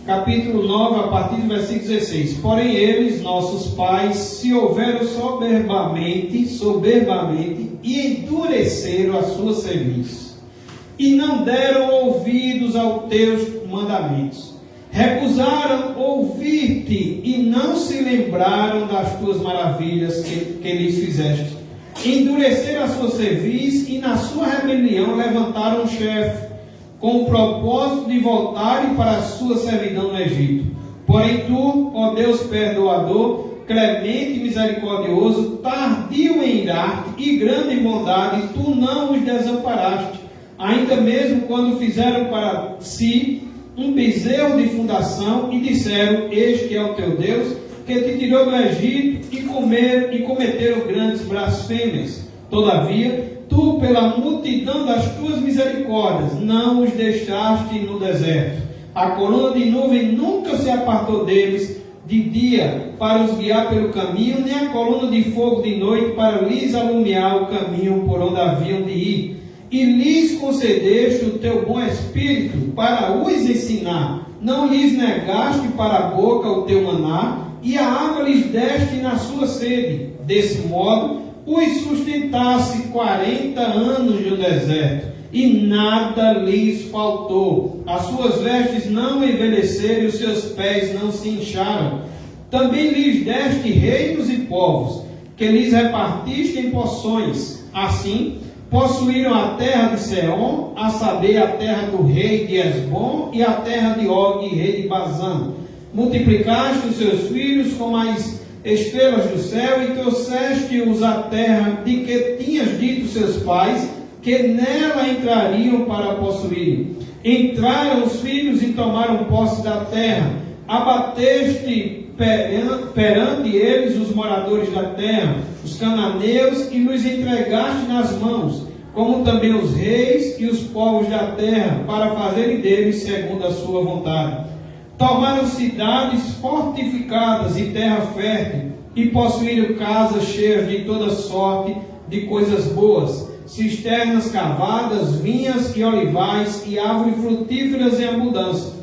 capítulo 9, a partir do versículo 16. Porém eles, nossos pais, se houveram soberbamente, e endureceram a sua cerviz, e não deram ouvidos aos teus mandamentos. Recusaram ouvir-te, e não se lembraram das tuas maravilhas que lhes fizeste. Endureceram a sua cerviz, e na sua rebelião levantaram um chefe, com o propósito de voltarem para a sua servidão no Egito. Porém tu, ó Deus perdoador, clemente e misericordioso, tardio em irar-te e grande em bondade, tu não os desamparaste, ainda mesmo quando fizeram para si um bezerro de fundação e disseram: este é o teu Deus, que te tirou do Egito, e cometeram grandes blasfêmias. Todavia, tu, pela multidão das tuas misericórdias, não os deixaste no deserto. A coluna de nuvem nunca se apartou deles de dia para os guiar pelo caminho, nem a coluna de fogo de noite para lhes alumiar o caminho por onde haviam de ir. E lhes concedeste o teu bom espírito para os ensinar. Não lhes negaste para a boca o teu maná, e a água lhes deste na sua sede. Desse modo, os sustentasse 40 anos no deserto, e nada lhes faltou. As suas vestes não envelheceram, e os seus pés não se incharam. Também lhes deste reinos e povos, que lhes repartiste em porções. Assim, possuíram a terra de Seom, a saber, a terra do rei de Esbom, e a terra de Og, rei de Bazã. Multiplicaste os seus filhos como as estrelas do céu, e trouxeste-os à terra de que tinhas dito seus pais, que nela entrariam para possuírem. Entraram os filhos e tomaram posse da terra. Abateste perante eles os moradores da terra, os cananeus, e nos entregaste nas mãos, como também os reis e os povos da terra, para fazerem deles segundo a sua vontade. Tomaram cidades fortificadas e terra fértil, e possuíram casas cheias de toda sorte de coisas boas, cisternas cavadas, vinhas e olivais, e árvores frutíferas em abundância.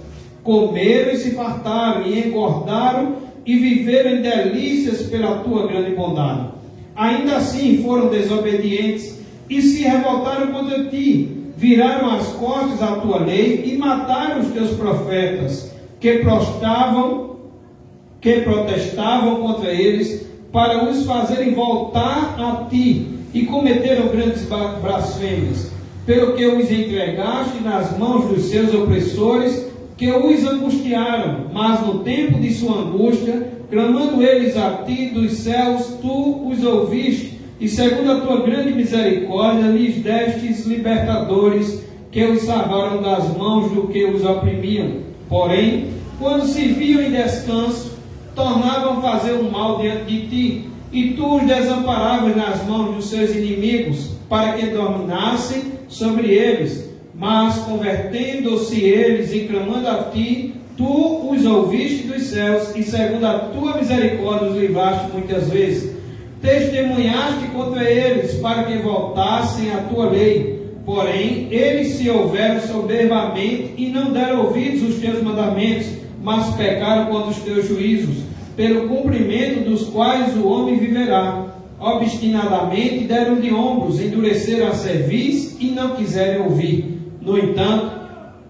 Comeram e se fartaram, e engordaram, e viveram em delícias pela tua grande bondade. Ainda assim foram desobedientes, e se revoltaram contra ti, viraram as costas à tua lei, e mataram os teus profetas, que protestavam contra eles, para os fazerem voltar a ti, e cometeram grandes blasfêmias, pelo que os entregaste nas mãos dos seus opressores, que os angustiaram. Mas no tempo de sua angústia, clamando eles a ti dos céus, tu os ouviste, e segundo a tua grande misericórdia lhes destes libertadores, que os salvaram das mãos do que os oprimiam. Porém, quando se viam em descanso, tornavam a fazer o mal diante de ti, e tu os desamparavas nas mãos dos seus inimigos, para que dominassem sobre eles. Mas, convertendo-se eles e clamando a ti, tu os ouviste dos céus, e segundo a tua misericórdia os livraste muitas vezes. Testemunhaste contra eles, para que voltassem à tua lei. Porém, eles se houveram soberbamente, e não deram ouvidos aos teus mandamentos, mas pecaram contra os teus juízos, pelo cumprimento dos quais o homem viverá. Obstinadamente deram de ombros, endureceram a cerviz, e não quiserem ouvir. No entanto,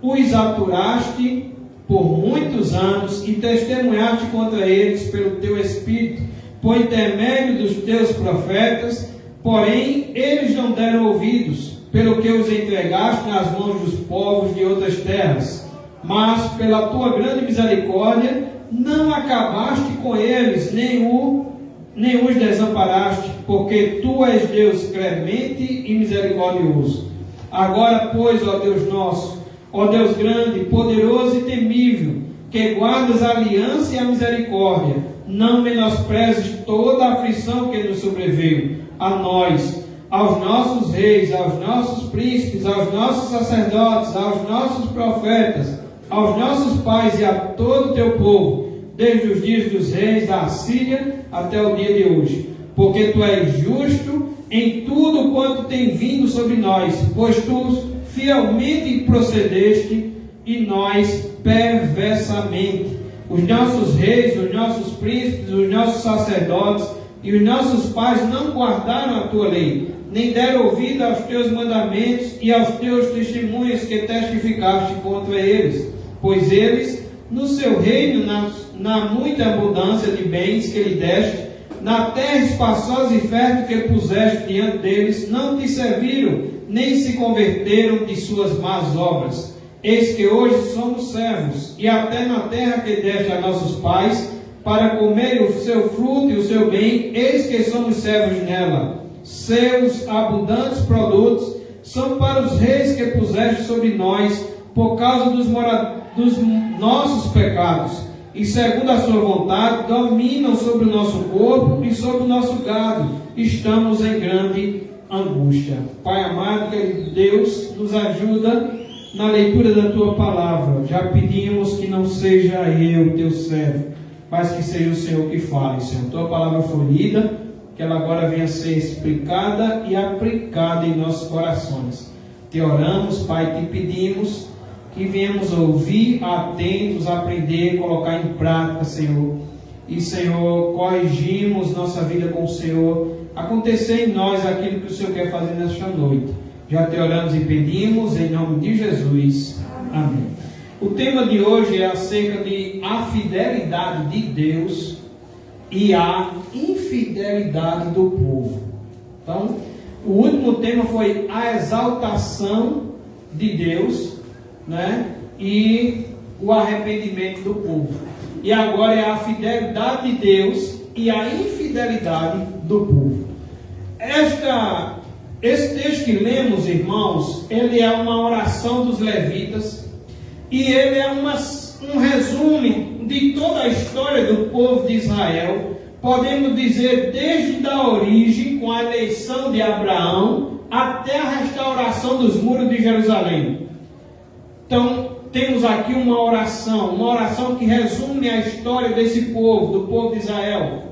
os aturaste por muitos anos, e testemunhaste contra eles pelo teu Espírito, por intermédio dos teus profetas. Porém, eles não deram ouvidos, pelo que os entregaste nas mãos dos povos de outras terras. Mas, pela tua grande misericórdia, não acabaste com eles, nem os desamparaste, porque tu és Deus clemente e misericordioso. Agora, pois, ó Deus nosso, ó Deus grande, poderoso e temível, que guardas a aliança e a misericórdia, não menosprezes toda a aflição que nos sobreveio, a nós, aos nossos reis, aos nossos príncipes, aos nossos sacerdotes, aos nossos profetas, aos nossos pais e a todo o teu povo, desde os dias dos reis da Assíria até o dia de hoje. Porque tu és justo em tudo quanto tem vindo sobre nós, pois tu fielmente procedeste, e nós perversamente. Os nossos reis, os nossos príncipes, os nossos sacerdotes e os nossos pais não guardaram a tua lei, nem deram ouvido aos teus mandamentos e aos teus testemunhos que testificaste contra eles. Pois eles, no seu reino, na muita abundância de bens que lhe deste, na terra espaçosa e fértil que puseste diante deles, não te serviram, nem se converteram de suas más obras. Eis que hoje somos servos, e até na terra que deste a nossos pais, para comer o seu fruto e o seu bem, eis que somos servos nela. Seus abundantes produtos são para os reis que puseste sobre nós, por causa dos nossos pecados, e segundo a sua vontade, dominam sobre o nosso corpo e sobre o nosso gado. Estamos em grande angústia. Pai amado, que Deus nos ajuda na leitura da tua palavra. Já pedimos que não seja eu, teu servo, mas que seja o Senhor que fale. Senhor, tua palavra foi lida, que ela agora venha a ser explicada e aplicada em nossos corações. Te oramos, Pai, te pedimos que venhamos ouvir, atentos, aprender, colocar em prática, Senhor. E, Senhor, corrigimos nossa vida com o Senhor. Acontecer em nós aquilo que o Senhor quer fazer nesta noite. Já te oramos e pedimos em nome de Jesus. Amém. O tema de hoje é acerca de a fidelidade de Deus e a infidelidade do povo. Então, o último tema foi a exaltação de Deus, né? E o arrependimento do povo. E agora é a fidelidade de Deus e a infidelidade do povo. Esse texto que lemos, irmãos, ele é uma oração dos levitas e ele é um resumo de toda a história do povo de Israel. Podemos dizer desde a origem, com a eleição de Abraão, até a restauração dos muros de Jerusalém. Então, temos aqui uma oração que resume a história desse povo, do povo de Israel,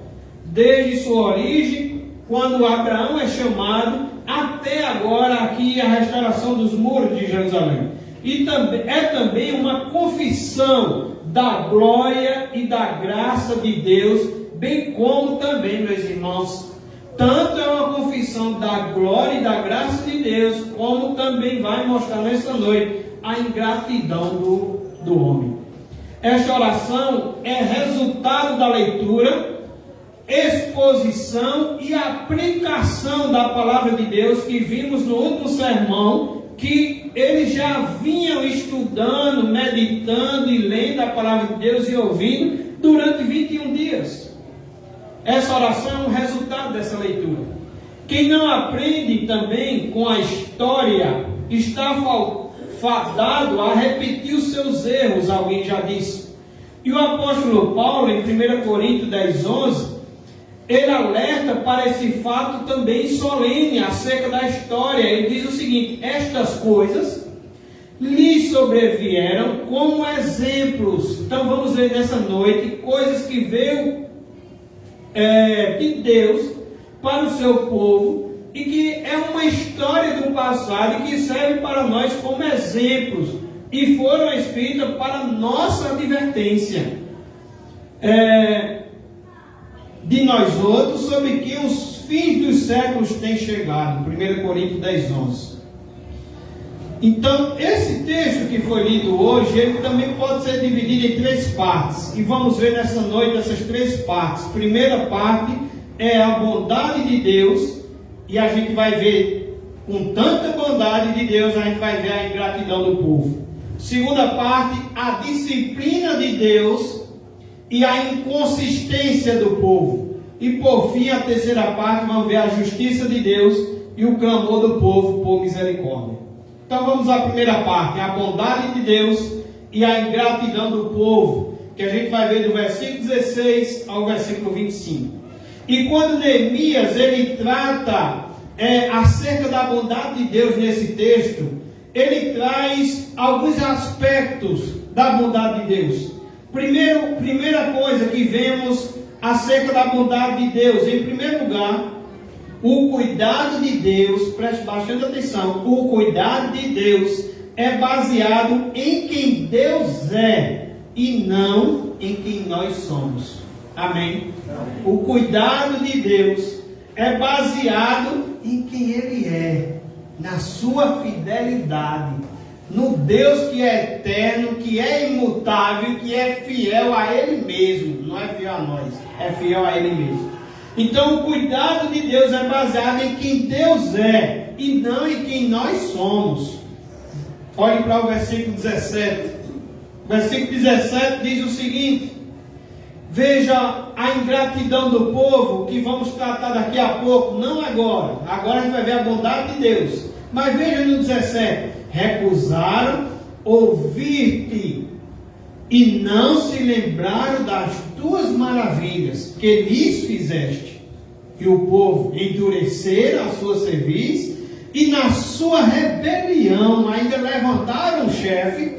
desde sua origem, quando Abraão é chamado, até agora aqui a restauração dos muros de Jerusalém. E também uma confissão da glória e da graça de Deus, bem como também, meus irmãos, tanto é uma confissão da glória e da graça de Deus, como também vai mostrar nessa noite a ingratidão do homem. Esta oração é resultado da leitura, exposição e aplicação da palavra de Deus que vimos no último sermão, que eles já vinham estudando, meditando e lendo a palavra de Deus e ouvindo durante 21 dias. Essa oração é um resultado dessa leitura. Quem não aprende também com a história está fadado a repetir os seus erros, alguém já disse. E o apóstolo Paulo, em 1 Coríntios 10:11, ele alerta para esse fato também solene acerca da história. Ele diz o seguinte: estas coisas lhe sobrevieram como exemplos. Então vamos ver nessa noite coisas que veio de Deus para o seu povo, e que é uma história do passado e que serve para nós como exemplos, e foram escritas para nossa advertência de nós outros, sobre que os fins dos séculos têm chegado. 1 Coríntios 10:11. Então, esse texto que foi lido hoje, ele também pode ser dividido em 3 partes, e vamos ver nessa noite essas 3 partes. Primeira parte é a bondade de Deus, e a gente vai ver, com tanta bondade de Deus, a gente vai ver a ingratidão do povo. Segunda parte, a disciplina de Deus e a inconsistência do povo. E por fim, a terceira parte, vamos ver a justiça de Deus e o clamor do povo por misericórdia. Então vamos à primeira parte, a bondade de Deus e a ingratidão do povo, que a gente vai ver do versículo 16 ao versículo 25. E quando Neemias ele trata acerca da bondade de Deus nesse texto, ele traz alguns aspectos da bondade de Deus. Primeira coisa que vemos acerca da bondade de Deus, em primeiro lugar, o cuidado de Deus, preste bastante atenção, o cuidado de Deus é baseado em quem Deus é e não em quem nós somos. Amém? O cuidado de Deus é baseado em quem Ele é, na sua fidelidade, no Deus que é eterno, que é imutável, que é fiel a Ele mesmo. Não é fiel a nós, é fiel a Ele mesmo. Então o cuidado de Deus é baseado em quem Deus é e não em quem nós somos. Olhe para o versículo 17. O versículo 17 diz o seguinte: veja a ingratidão do povo, que vamos tratar daqui a pouco, não agora. Agora a gente vai ver a bondade de Deus. Mas veja no 17: recusaram ouvir-te e não se lembraram das tuas maravilhas que lhes fizeste. E o povo endureceram a sua cerviz e na sua rebelião ainda levantaram o chefe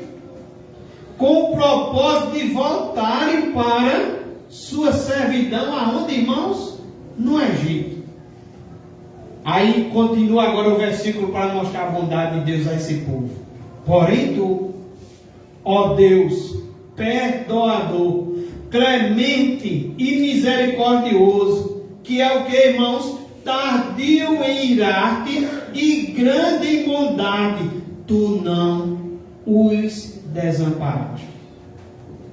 com o propósito de voltarem para sua servidão. Aonde, irmãos? No Egito. Aí continua agora o versículo para mostrar a bondade de Deus a esse povo. Porém tu, ó Deus, perdoador, clemente e misericordioso, que é o que, irmãos? Tardio em irar-te e grande em bondade, tu não os desamparaste.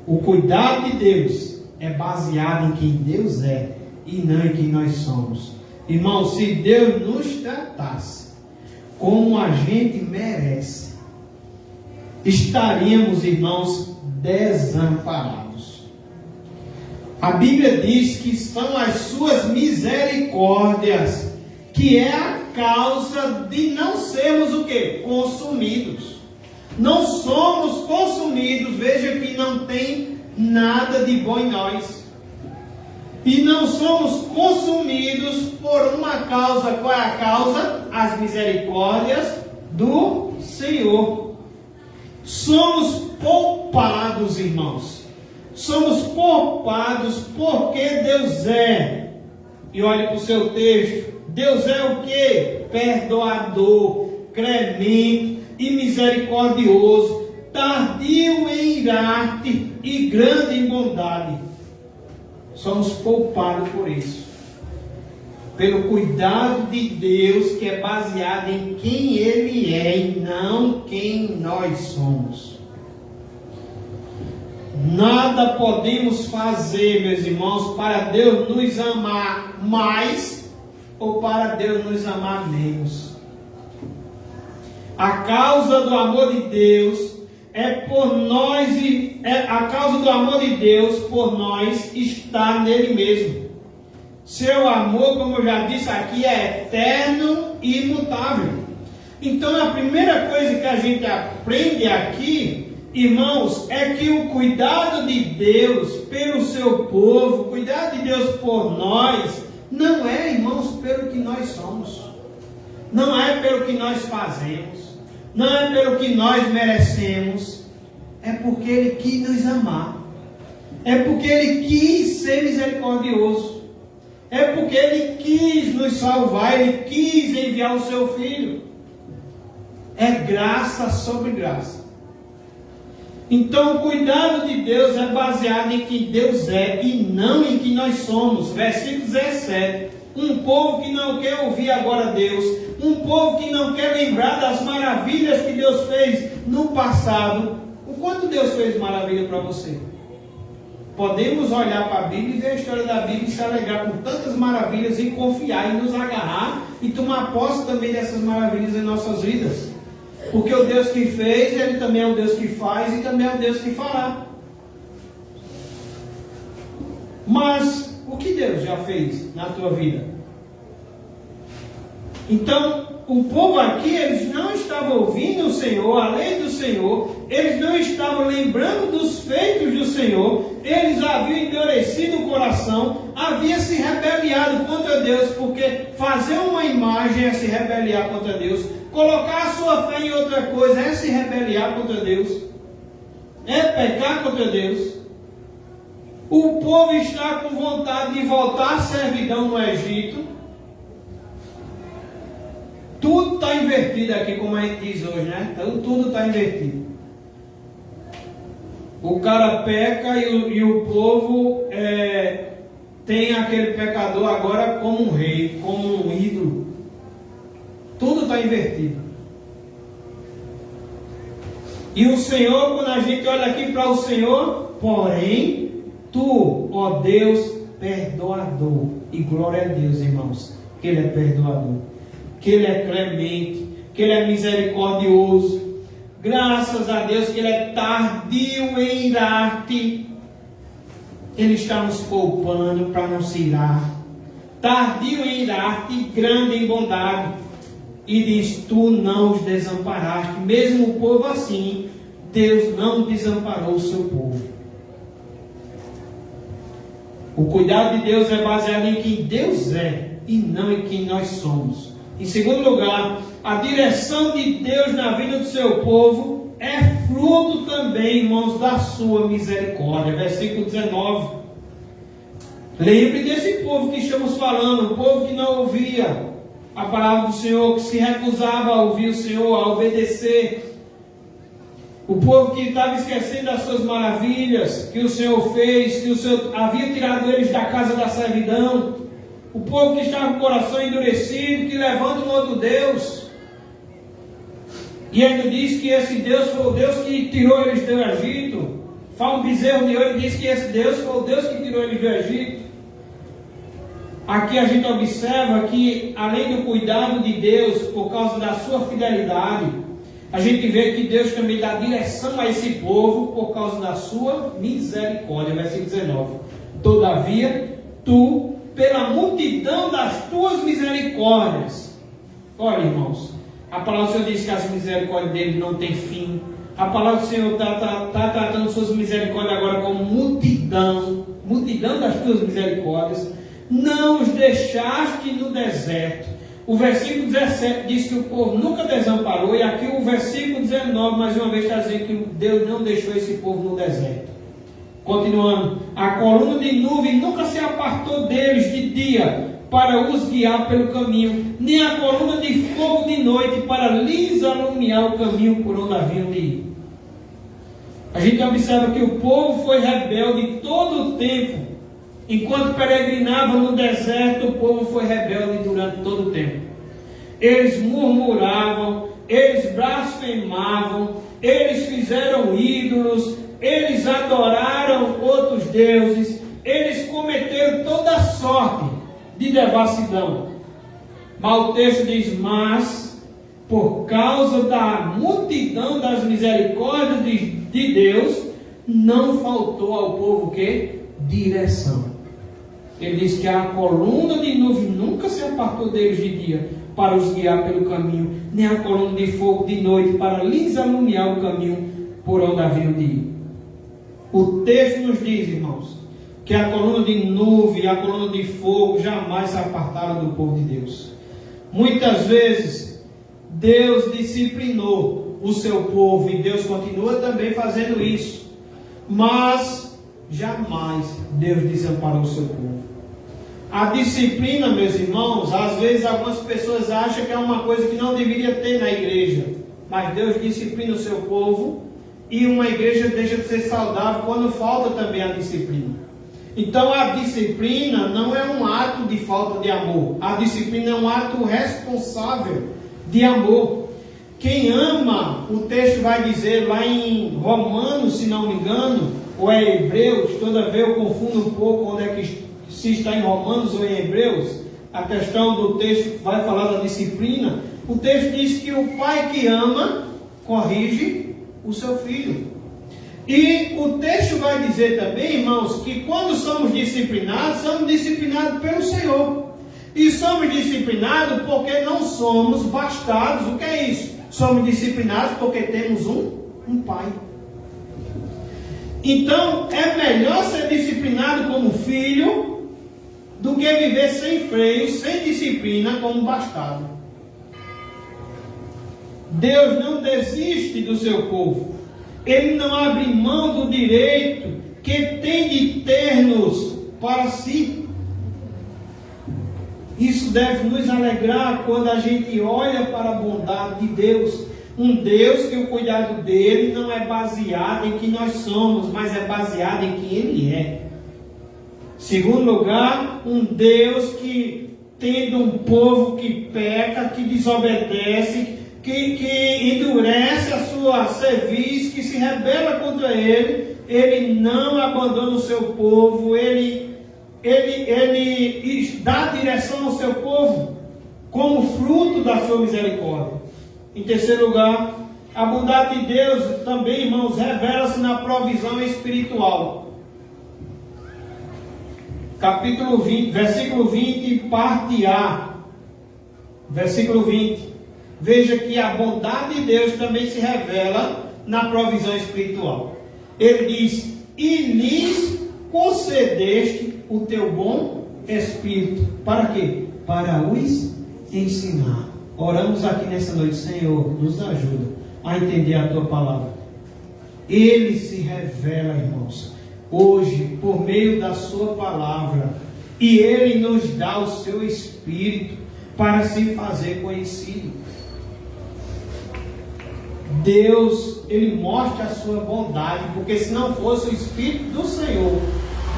O cuidado de Deus é baseado em quem Deus é e não em quem nós somos. Irmão, se Deus nos tratasse como a gente merece, estaríamos, irmãos, desamparados. A Bíblia diz que são as suas misericórdias, que é a causa de não sermos o quê? Consumidos. Não somos consumidos, veja que não tem nada de bom em nós. E não somos consumidos por uma causa. Qual é a causa? As misericórdias do Senhor. Somos poupados, irmãos. Somos poupados porque Deus é. E olhe para o seu texto. Deus é o quê? Perdoador, clemente e misericordioso, tardio em irar-te e grande em bondade. Somos poupados por isso, pelo cuidado de Deus, que é baseado em quem Ele é e não quem nós somos. Nada podemos fazer, meus irmãos, para Deus nos amar mais ou para Deus nos amar menos. A causa do amor de Deus é por nós, e a causa do amor de Deus por nós está nele mesmo. Seu amor, como eu já disse aqui, é eterno e imutável. Então a primeira coisa que a gente aprende aqui, irmãos, é que o cuidado de Deus pelo seu povo, o cuidado de Deus por nós, não é, irmãos, pelo que nós somos, não é pelo que nós fazemos, não é pelo que nós merecemos, é porque Ele quis nos amar, é porque Ele quis ser misericordioso, é porque Ele quis nos salvar, Ele quis enviar o seu Filho. É graça sobre graça. Então o cuidado de Deus é baseado em quem Deus é e não em quem nós somos. Versículo 17. Um povo que não quer ouvir agora Deus, um povo que não quer lembrar das maravilhas que Deus fez no passado. O quanto Deus fez maravilha para você? Podemos olhar para a Bíblia e ver a história da Bíblia e se alegrar com tantas maravilhas e confiar e nos agarrar e tomar posse também dessas maravilhas em nossas vidas. Porque o Deus que fez, Ele também é o Deus que faz e também é o Deus que fará. Mas o que Deus já fez na tua vida? Então, o povo aqui, eles não estavam ouvindo o Senhor, a lei do Senhor, eles não estavam lembrando dos feitos do Senhor, eles haviam endurecido o coração, haviam se rebeliado contra Deus, porque fazer uma imagem é se rebeliar contra Deus, colocar a sua fé em outra coisa é se rebeliar contra Deus, é pecar contra Deus. O povo está com vontade de voltar à servidão no Egito. Tudo está invertido aqui, como a gente diz hoje, né? Então, tudo está invertido. O cara peca e o povo tem aquele pecador agora como um rei, como um ídolo. Tudo está invertido. E o Senhor, quando a gente olha aqui para o Senhor, porém, tu, ó Deus, perdoador. E glória a Deus, irmãos, que Ele é perdoador, que Ele é clemente, que Ele é misericordioso. Graças a Deus que Ele é tardio em irar-te. Ele está nos poupando para não se irar. Tardio em irar-te, grande em bondade. E diz, tu não os desamparaste. Mesmo o povo assim, Deus não desamparou o seu povo. O cuidado de Deus é baseado em quem Deus é e não em quem nós somos. Em segundo lugar, a direção de Deus na vida do seu povo é fruto também, irmãos, da sua misericórdia. Versículo 19. Lembre desse povo que estamos falando, o povo que não ouvia a palavra do Senhor, que se recusava a ouvir o Senhor, a obedecer. O povo que estava esquecendo das suas maravilhas que o Senhor fez, que o Senhor havia tirado eles da casa da servidão. O povo que estava com o coração endurecido, que levanta um outro Deus. E ainda diz que esse Deus foi o Deus que tirou eles do Egito. Fala um bezerro de ouro e diz que esse Deus foi o Deus que tirou eles do Egito. Aqui a gente observa que, além do cuidado de Deus, por causa da sua fidelidade, a gente vê que Deus também dá direção a esse povo por causa da sua misericórdia. Versículo 19. Todavia, tu, pela multidão das tuas misericórdias. Olha, irmãos, a palavra do Senhor diz que as misericórdias dele não tem fim. A palavra do Senhor está tratando suas misericórdias agora como multidão. Multidão das tuas misericórdias. Não os deixaste no deserto. O versículo 17 diz que o povo nunca desamparou. E aqui o versículo 19, mais uma vez, está dizendo que Deus não deixou esse povo no deserto. Continuando, a coluna de nuvem nunca se apartou deles de dia para os guiar pelo caminho, nem a coluna de fogo de noite para lhes alumiar o caminho por onde haviam de ir. A gente observa que o povo foi rebelde todo o tempo. Enquanto peregrinava no deserto, o povo foi rebelde durante todo o tempo. Eles murmuravam, eles blasfemavam, eles fizeram ídolos, eles adoraram outros deuses, eles cometeram toda sorte de devassidão. Mas o texto diz, mas por causa da multidão das misericórdias de Deus, não faltou ao povo o quê? Direção. Ele diz que a coluna de nuvem nunca se apartou deles de dia para os guiar pelo caminho, nem a coluna de fogo de noite para lhes alumiar o caminho por onde haviam de ir. O texto nos diz, irmãos, que a coluna de nuvem e a coluna de fogo jamais se apartaram do povo de Deus. Muitas vezes Deus disciplinou o seu povo e Deus continua também fazendo isso, mas jamais Deus desamparou o seu povo. A disciplina, meus irmãos, às vezes algumas pessoas acham que é uma coisa que não deveria ter na igreja, mas Deus disciplina o seu povo e uma igreja deixa de ser saudável quando falta também a disciplina. Então a disciplina não é um ato de falta de amor, a disciplina é um ato responsável de amor. Quem ama, o texto vai dizer lá em Romanos, se não me engano, ou é Hebreus, toda vez eu confundo um pouco onde é que se está em Romanos ou em Hebreus, a questão do texto vai falar da disciplina. O texto diz que o pai que ama, corrige o seu filho. E o texto vai dizer também, irmãos, que quando somos disciplinados pelo Senhor. E somos disciplinados porque não somos bastados. O que é isso? Somos disciplinados porque temos um pai. Então, é melhor ser disciplinado como filho do que viver sem freio, sem disciplina, como bastardo. Deus não desiste do seu povo. Ele não abre mão do direito que tem de ter-nos para si. E Isso deve nos alegrar quando a gente olha para a bondade de Deus. Um Deus que o cuidado dele não é baseado em quem nós somos, mas é baseado em quem ele é. Segundo lugar, um Deus que, tendo um povo que peca, que desobedece, que endurece a sua cerviz, que se rebela contra ele, ele não abandona o seu povo, ele dá direção ao seu povo, como fruto da sua misericórdia. Em terceiro lugar, a bondade de Deus também, irmãos, revela-se na provisão espiritual. Capítulo 20, versículo 20, parte A. Versículo 20. Veja que a bondade de Deus também se revela na provisão espiritual. Ele diz: e lhes concedeste o teu bom Espírito. Para quê? Para os ensinar. Oramos aqui nessa noite: Senhor, nos ajuda a entender a tua palavra. Ele se revela, irmãos, hoje, por meio da sua palavra, e ele nos dá o seu Espírito para se fazer conhecido. Deus, ele mostra a sua bondade, porque se não fosse o Espírito do Senhor,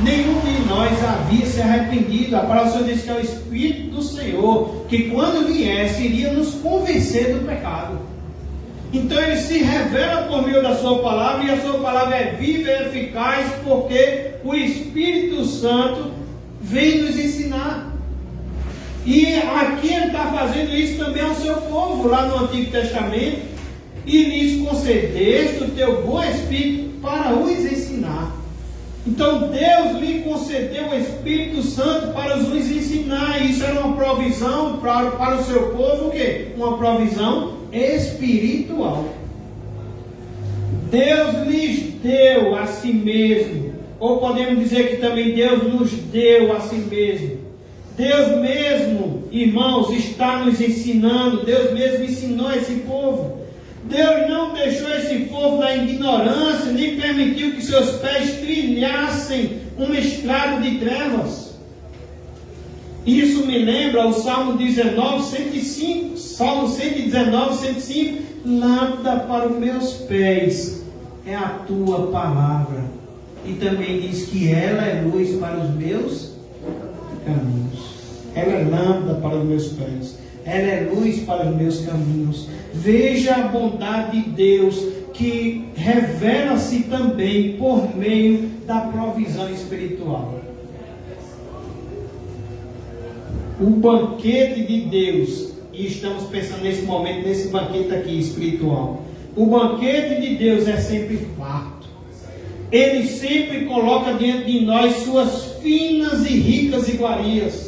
nenhum de nós havia se arrependido. A palavra do Senhor diz que é o Espírito do Senhor, que quando viesse, iria nos convencer do pecado. Então ele se revela por meio da sua palavra, e a sua palavra é viva e eficaz, porque o Espírito Santo vem nos ensinar. E aqui ele está fazendo isso também ao seu povo, lá no Antigo Testamento. E lhes concedeste o teu bom Espírito para os ensinar. Então Deus lhe concedeu o Espírito Santo para os ensinar. Isso era uma provisão para o seu povo, o quê? Uma provisão espiritual. Deus lhes deu a si mesmo, ou podemos dizer que também Deus nos deu a si mesmo. Deus mesmo, irmãos, está nos ensinando. Deus mesmo ensinou esse povo. Deus não deixou esse povo na ignorância, nem permitiu que seus pés trilhassem uma estrada de trevas. Isso me lembra o Salmo 19, 105. Salmo 119, 105. Lâmpada para os meus pés é a tua palavra. E também diz que ela é luz para os meus caminhos. Ela é lâmpada para os meus pés. Ela é luz para os meus caminhos. Veja a bondade de Deus, que revela-se também por meio da provisão espiritual. O banquete de Deus, e estamos pensando nesse momento, nesse banquete aqui espiritual. O banquete de Deus é sempre farto. Ele sempre coloca diante de nós suas finas e ricas iguarias.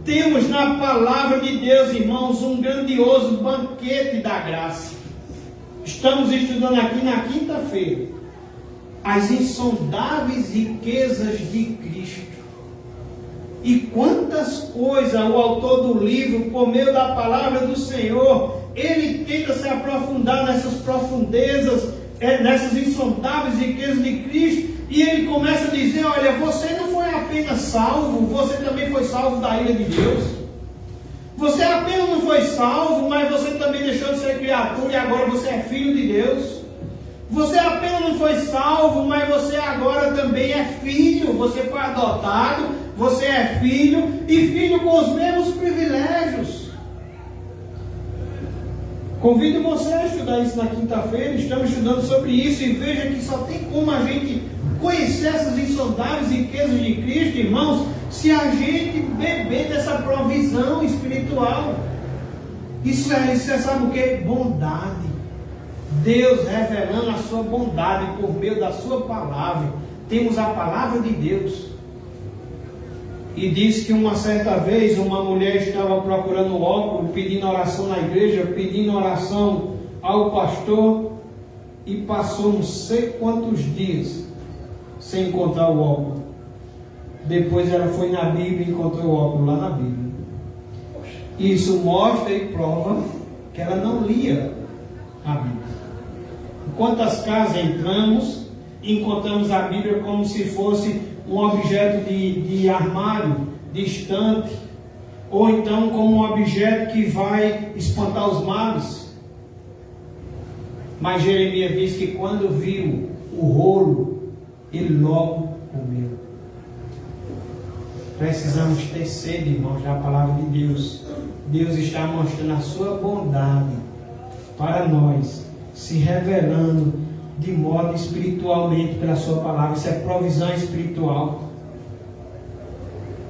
Temos na palavra de Deus, irmãos, um grandioso banquete da graça. Estamos estudando aqui na quinta-feira as insondáveis riquezas de Cristo. E quantas coisas o autor do livro, por meio da palavra do Senhor, ele tenta se aprofundar nessas profundezas, nessas insondáveis riquezas de Cristo. E ele começa a dizer: olha, você não foi apenas salvo, você também foi salvo da ira de Deus. Você apenas não foi salvo, mas você também deixou de ser criatura e agora você é filho de Deus. Você apenas não foi salvo, mas você agora também é filho. Você foi adotado, você é filho, e filho com os mesmos privilégios. Convido você a estudar isso na quinta-feira. Estamos estudando sobre isso, e veja que só tem como a gente conhecer essas insondáveis riquezas de Cristo, irmãos, se a gente beber dessa provisão espiritual. Isso é sabe o que? Bondade. Deus revelando a sua bondade por meio da sua palavra. Temos a palavra de Deus. E diz que uma certa vez uma mulher estava procurando óculos, pedindo oração na igreja, pedindo oração ao pastor, e passou não sei quantos dias sem encontrar o óculos. Depois ela foi na Bíblia e encontrou o óculos lá na Bíblia. Isso mostra e prova que ela não lia a Bíblia. Em quantas casas entramos e encontramos a Bíblia como se fosse um objeto de armário, de estante, ou então como um objeto que vai espantar os males. Mas Jeremias diz que quando viu o rolo, ele logo comeu. Precisamos ter sede, irmãos, da palavra de Deus. Deus está mostrando a sua bondade para nós, se revelando de modo espiritualmente pela sua palavra. Isso é provisão espiritual.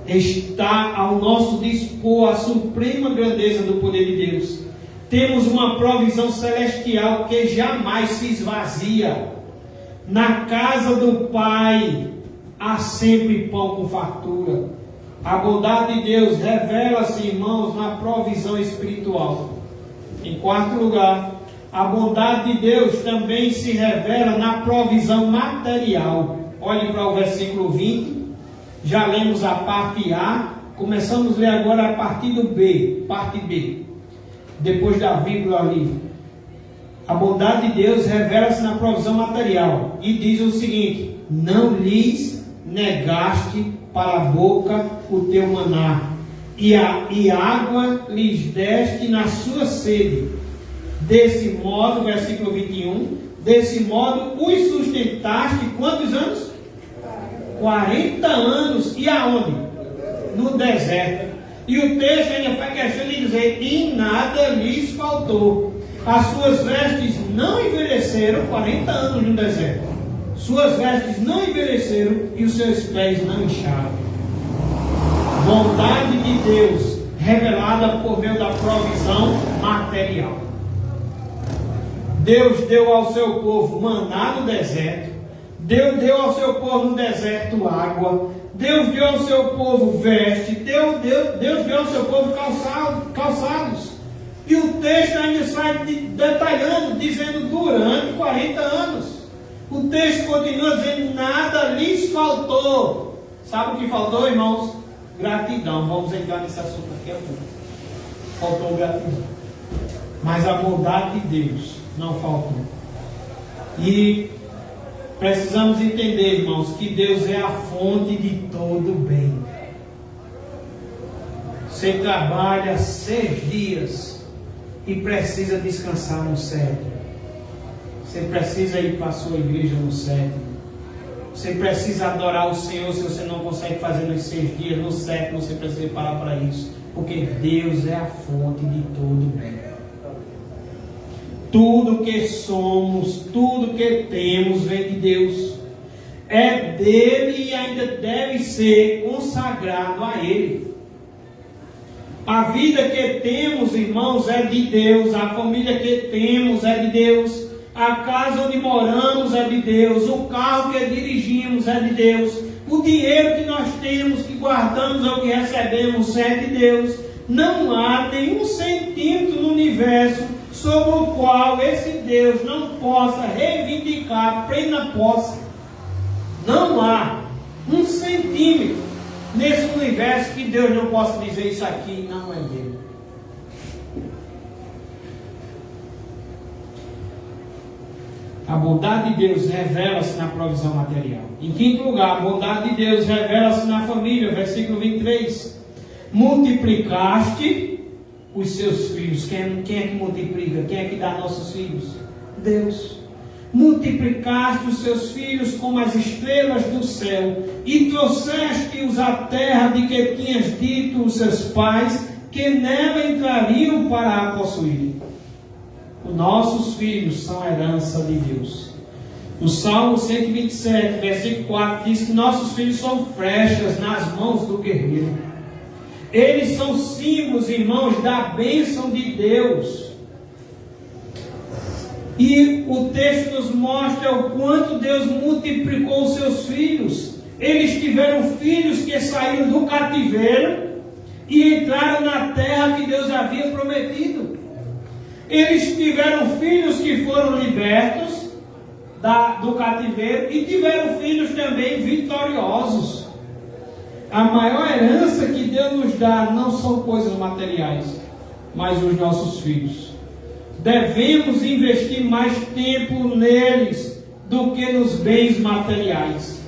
Está ao nosso dispor a suprema grandeza do poder de Deus. Temos uma provisão celestial que jamais se esvazia. Na casa do Pai há sempre pão com fartura. A bondade de Deus revela-se, irmãos, na provisão espiritual. Em quarto lugar, a bondade de Deus também se revela na provisão material. Olhe para o versículo 20. Já lemos a parte A. Começamos a ler agora a partir do B, parte B. Depois da vírgula ali. A bondade de Deus revela-se na provisão material. E diz o seguinte: não lhes negaste para a boca o teu maná, e água lhes deste na sua sede. Desse modo, versículo 21, desse modo os sustentaste quantos anos? 40 anos. E aonde? No deserto. E o texto ainda faz questão de dizer: e nada lhes faltou. As suas vestes não envelheceram. 40 anos no deserto. Suas vestes não envelheceram e os seus pés não incharam. Bondade de Deus revelada por meio da provisão material. Deus deu ao seu povo maná no deserto. Deus deu ao seu povo no deserto água. Deus deu ao seu povo veste. Deus deu ao seu povo calçados. E o texto ainda sai detalhando, dizendo durante 40 anos. O texto continua dizendo: nada lhes faltou. Sabe o que faltou, irmãos? Gratidão. Vamos entrar nesse assunto aqui a pouco. Faltou gratidão. Mas a bondade de Deus não faltou. E precisamos entender, irmãos, que Deus é a fonte de todo bem. Você trabalha 6 dias e precisa descansar no 7º. Você precisa ir para a sua igreja no 7º. Você precisa adorar o Senhor. Se você não consegue fazer nos 6 dias, no 7º você precisa parar para isso. Porque Deus é a fonte de todo bem. Tudo que somos, tudo que temos vem de Deus. É dele e ainda deve ser consagrado a Ele. A vida que temos, irmãos, é de Deus. A família que temos é de Deus. A casa onde moramos é de Deus. O carro que dirigimos é de Deus. O dinheiro que nós temos, que guardamos ou que recebemos é de Deus. Não há nenhum centímetro no universo sobre o qual esse Deus não possa reivindicar plena posse. Não há um centímetro nesse universo que Deus não possa dizer: isso aqui não é dele. A bondade de Deus revela-se na provisão material. Em quinto lugar, a bondade de Deus revela-se na família. Versículo 23. Multiplicaste os seus filhos. Quem é que multiplica? Quem é que dá nossos filhos? Deus. Multiplicaste os seus filhos como as estrelas do céu, e trouxeste-os à terra de que tinhas dito os seus pais, que nela entrariam para a possuir. Os nossos filhos são a herança de Deus. O Salmo 127, versículo 4, diz que nossos filhos são flechas nas mãos do guerreiro. Eles são símbolos, irmãos, da bênção de Deus. E o texto nos mostra o quanto Deus multiplicou os seus filhos. Eles tiveram filhos que saíram do cativeiro e entraram na terra que Deus havia prometido. Eles tiveram filhos que foram libertos do cativeiro e tiveram filhos também vitoriosos. A maior herança que Deus nos dá não são coisas materiais, mas os nossos filhos. Devemos investir mais tempo neles do que nos bens materiais.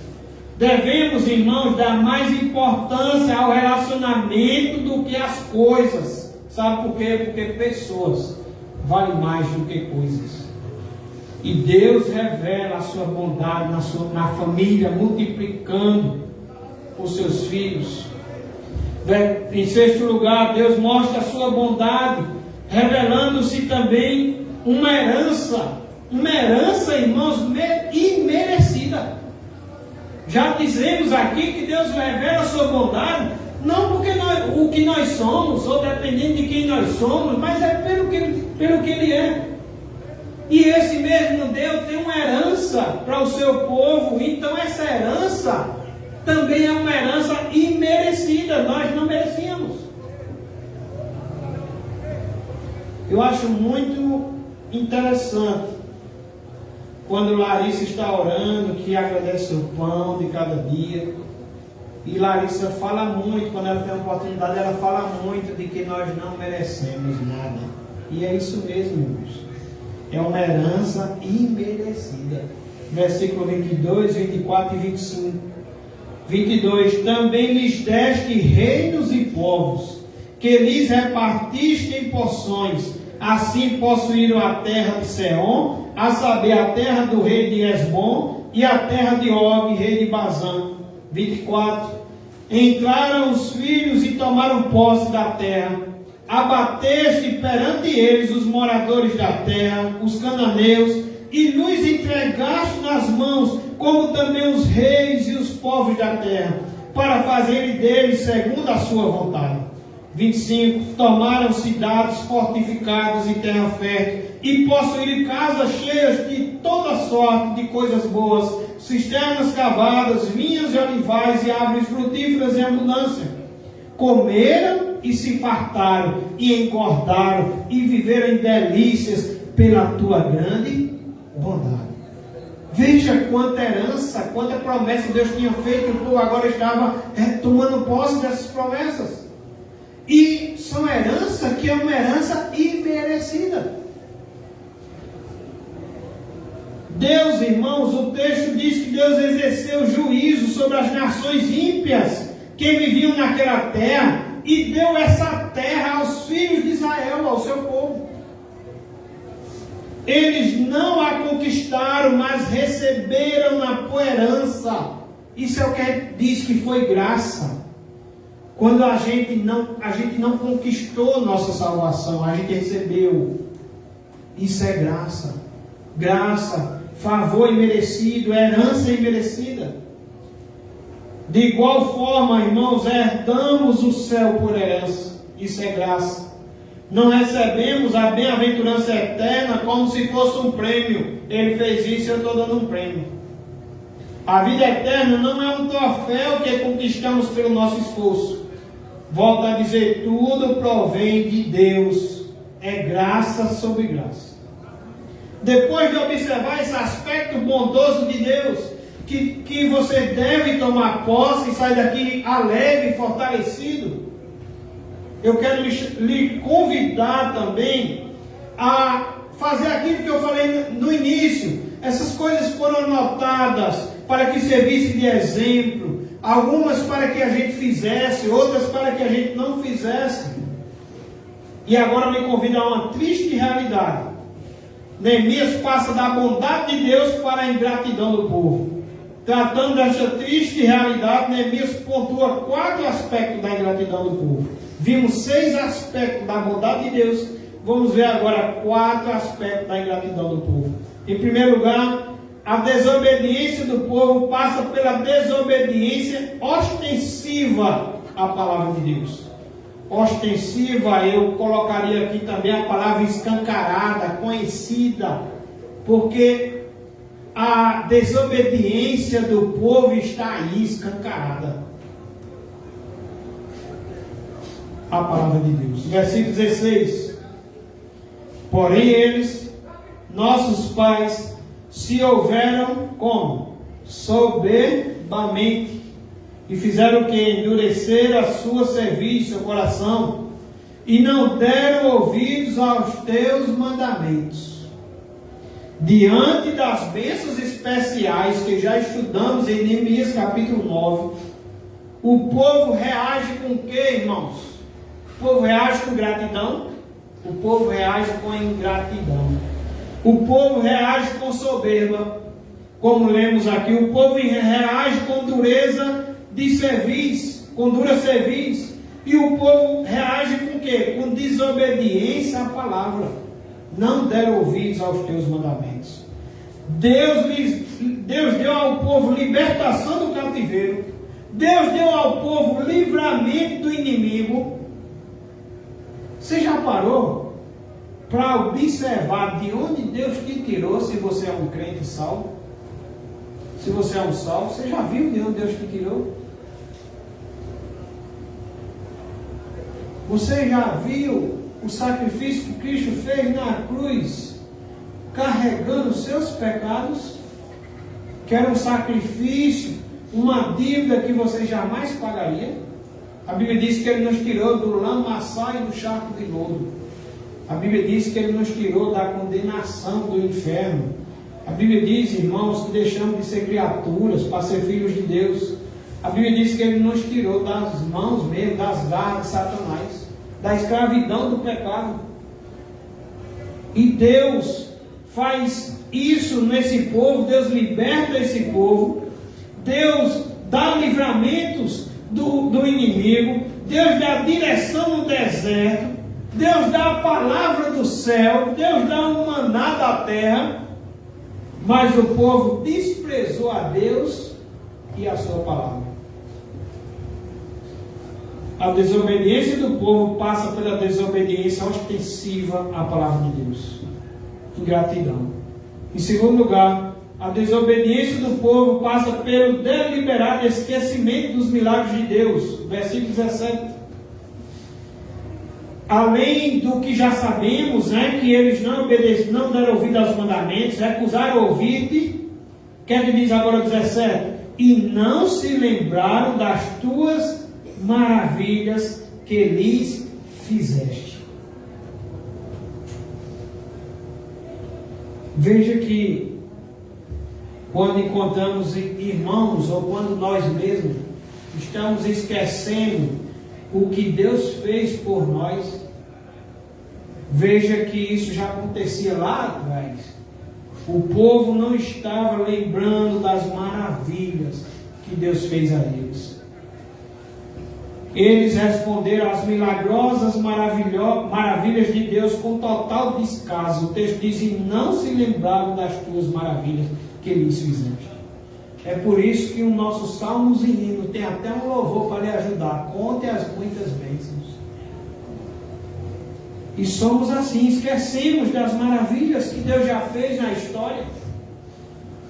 Devemos, irmãos, dar mais importância ao relacionamento do que às coisas. Sabe por quê? Porque pessoas valem mais do que coisas. E Deus revela a sua bondade na família, multiplicando os seus filhos. Em sexto lugar, Deus mostra a sua bondade, revelando-se também uma herança, irmãos, imerecida. Já dizemos aqui que Deus revela a sua bondade, não porque o que nós somos, ou dependendo de quem nós somos, mas é pelo que Ele é. E esse mesmo Deus tem uma herança para o seu povo, então essa herança também é uma herança imerecida, nós não merecíamos. Eu acho muito interessante quando Larissa está orando, que agradece o pão de cada dia. E Larissa fala muito, quando ela tem a oportunidade, ela fala muito de que nós não merecemos nada. E é isso mesmo, irmãos. É uma herança imerecida. Versículo 22, 24 e 25. 22. Também lhes deste reinos e povos, que lhes repartiste em porções. Assim possuíram a terra de Seom, a saber, a terra do rei de Esbom, e a terra de Og, rei de Bazã. 24. Entraram os filhos e tomaram posse da terra. Abateste perante eles os moradores da terra, os cananeus, e nos entregaste nas mãos, como também os reis e os povos da terra, para fazerem deles segundo a sua vontade. 25. Tomaram cidades fortificadas e terra fértil, e possuíram casas cheias de toda sorte de coisas boas, cisternas cavadas, vinhas e olivais e árvores frutíferas em abundância. Comeram e se fartaram, e engordaram, e viveram em delícias pela tua grande bondade. Veja quanta herança, quanta promessa Deus tinha feito, o povo agora estava tomando posse dessas promessas. E são herança que é uma herança imerecida. Deus, irmãos, o texto diz que Deus exerceu juízo sobre as nações ímpias que viviam naquela terra, e deu essa terra aos filhos de Israel, ao seu povo. Eles não a conquistaram, mas receberam na herança. Isso é o que diz que foi graça. Quando a gente não conquistou nossa salvação, a gente recebeu. Isso é graça. Graça, favor imerecido, herança imerecida. De igual forma, irmãos, herdamos o céu por herança. Isso é graça. Não recebemos a bem-aventurança eterna como se fosse um prêmio. Ele fez isso e eu estou dando um prêmio. A vida eterna não é um troféu que conquistamos pelo nosso esforço. Volto a dizer, tudo provém de Deus. É graça sobre graça. Depois de observar esse aspecto bondoso de Deus, que você deve tomar posse e sair daqui alegre e fortalecido, eu quero lhe convidar também a fazer aquilo que eu falei no início. Essas coisas foram anotadas para que servisse de exemplo, algumas para que a gente fizesse, outras para que a gente não fizesse. E agora me convida a uma triste realidade. Neemias passa da bondade de Deus para a ingratidão do povo. Tratando desta triste realidade, Neemias pontua 4 aspectos da ingratidão do povo. Vimos 6 aspectos da bondade de Deus. Vamos ver agora 4 aspectos da ingratidão do povo. Em primeiro lugar, a desobediência do povo passa pela desobediência ostensiva à palavra de Deus. Ostensiva, eu colocaria aqui também a palavra escancarada, conhecida, porque a desobediência do povo está aí, escancarada. A palavra de Deus. Versículo 16. Porém eles, nossos pais, se houveram como? Soberbamente. E fizeram o que? Endureceram a sua cerviz, seu coração, e não deram ouvidos aos teus mandamentos. Diante das bênçãos especiais que já estudamos em Neemias capítulo 9, o povo reage com o que, irmãos? O povo reage com gratidão? O povo reage com ingratidão. O povo reage com soberba. Como lemos aqui, o povo reage com dureza de cerviz, com dura cerviz. E o povo reage com o quê? Com desobediência à palavra. Não deram ouvidos aos teus mandamentos. Deus deu ao povo libertação do cativeiro. Deus deu ao povo livramento do inimigo. Você já parou para observar de onde Deus te tirou, se você é um crente salvo? Se você é um salvo, você já viu de onde Deus te tirou? Você já viu o sacrifício que Cristo fez na cruz, carregando os seus pecados? Que era um sacrifício, uma dívida que você jamais pagaria. A Bíblia diz que Ele nos tirou do lamaçal e do charco de lodo. A Bíblia diz que Ele nos tirou da condenação do inferno. A Bíblia diz, irmãos, que deixamos de ser criaturas para ser filhos de Deus. A Bíblia diz que Ele nos tirou das mãos mesmo, das garras de Satanás, da escravidão do pecado. E Deus faz isso nesse povo, Deus liberta esse povo, Deus dá livramentos do inimigo, Deus dá direção no deserto, Deus dá a palavra do céu, Deus dá um maná da terra, mas o povo desprezou a Deus e a sua palavra. A desobediência do povo passa pela desobediência ostensiva à palavra de Deus. Ingratidão. Em segundo lugar, a desobediência do povo passa pelo deliberado esquecimento dos milagres de Deus. Versículo 17. Além do que já sabemos, que eles não obedeceram, não deram ouvido aos mandamentos, recusaram ouvir-te. O que é que diz agora o 17? E não se lembraram das tuas maravilhas que lhes fizeste. Veja que quando encontramos irmãos, ou quando nós mesmos estamos esquecendo o que Deus fez por nós, veja que isso já acontecia lá atrás. O povo não estava lembrando das maravilhas que Deus fez a eles. Eles responderam às milagrosas maravilhas de Deus com total descaso. O texto diz: e não se lembraram das tuas maravilhas que lhes fizeste. É por isso que o nosso salmos e hino tem até um louvor para lhe ajudar. Conte as muitas bênçãos. E somos assim, esquecemos das maravilhas que Deus já fez na história,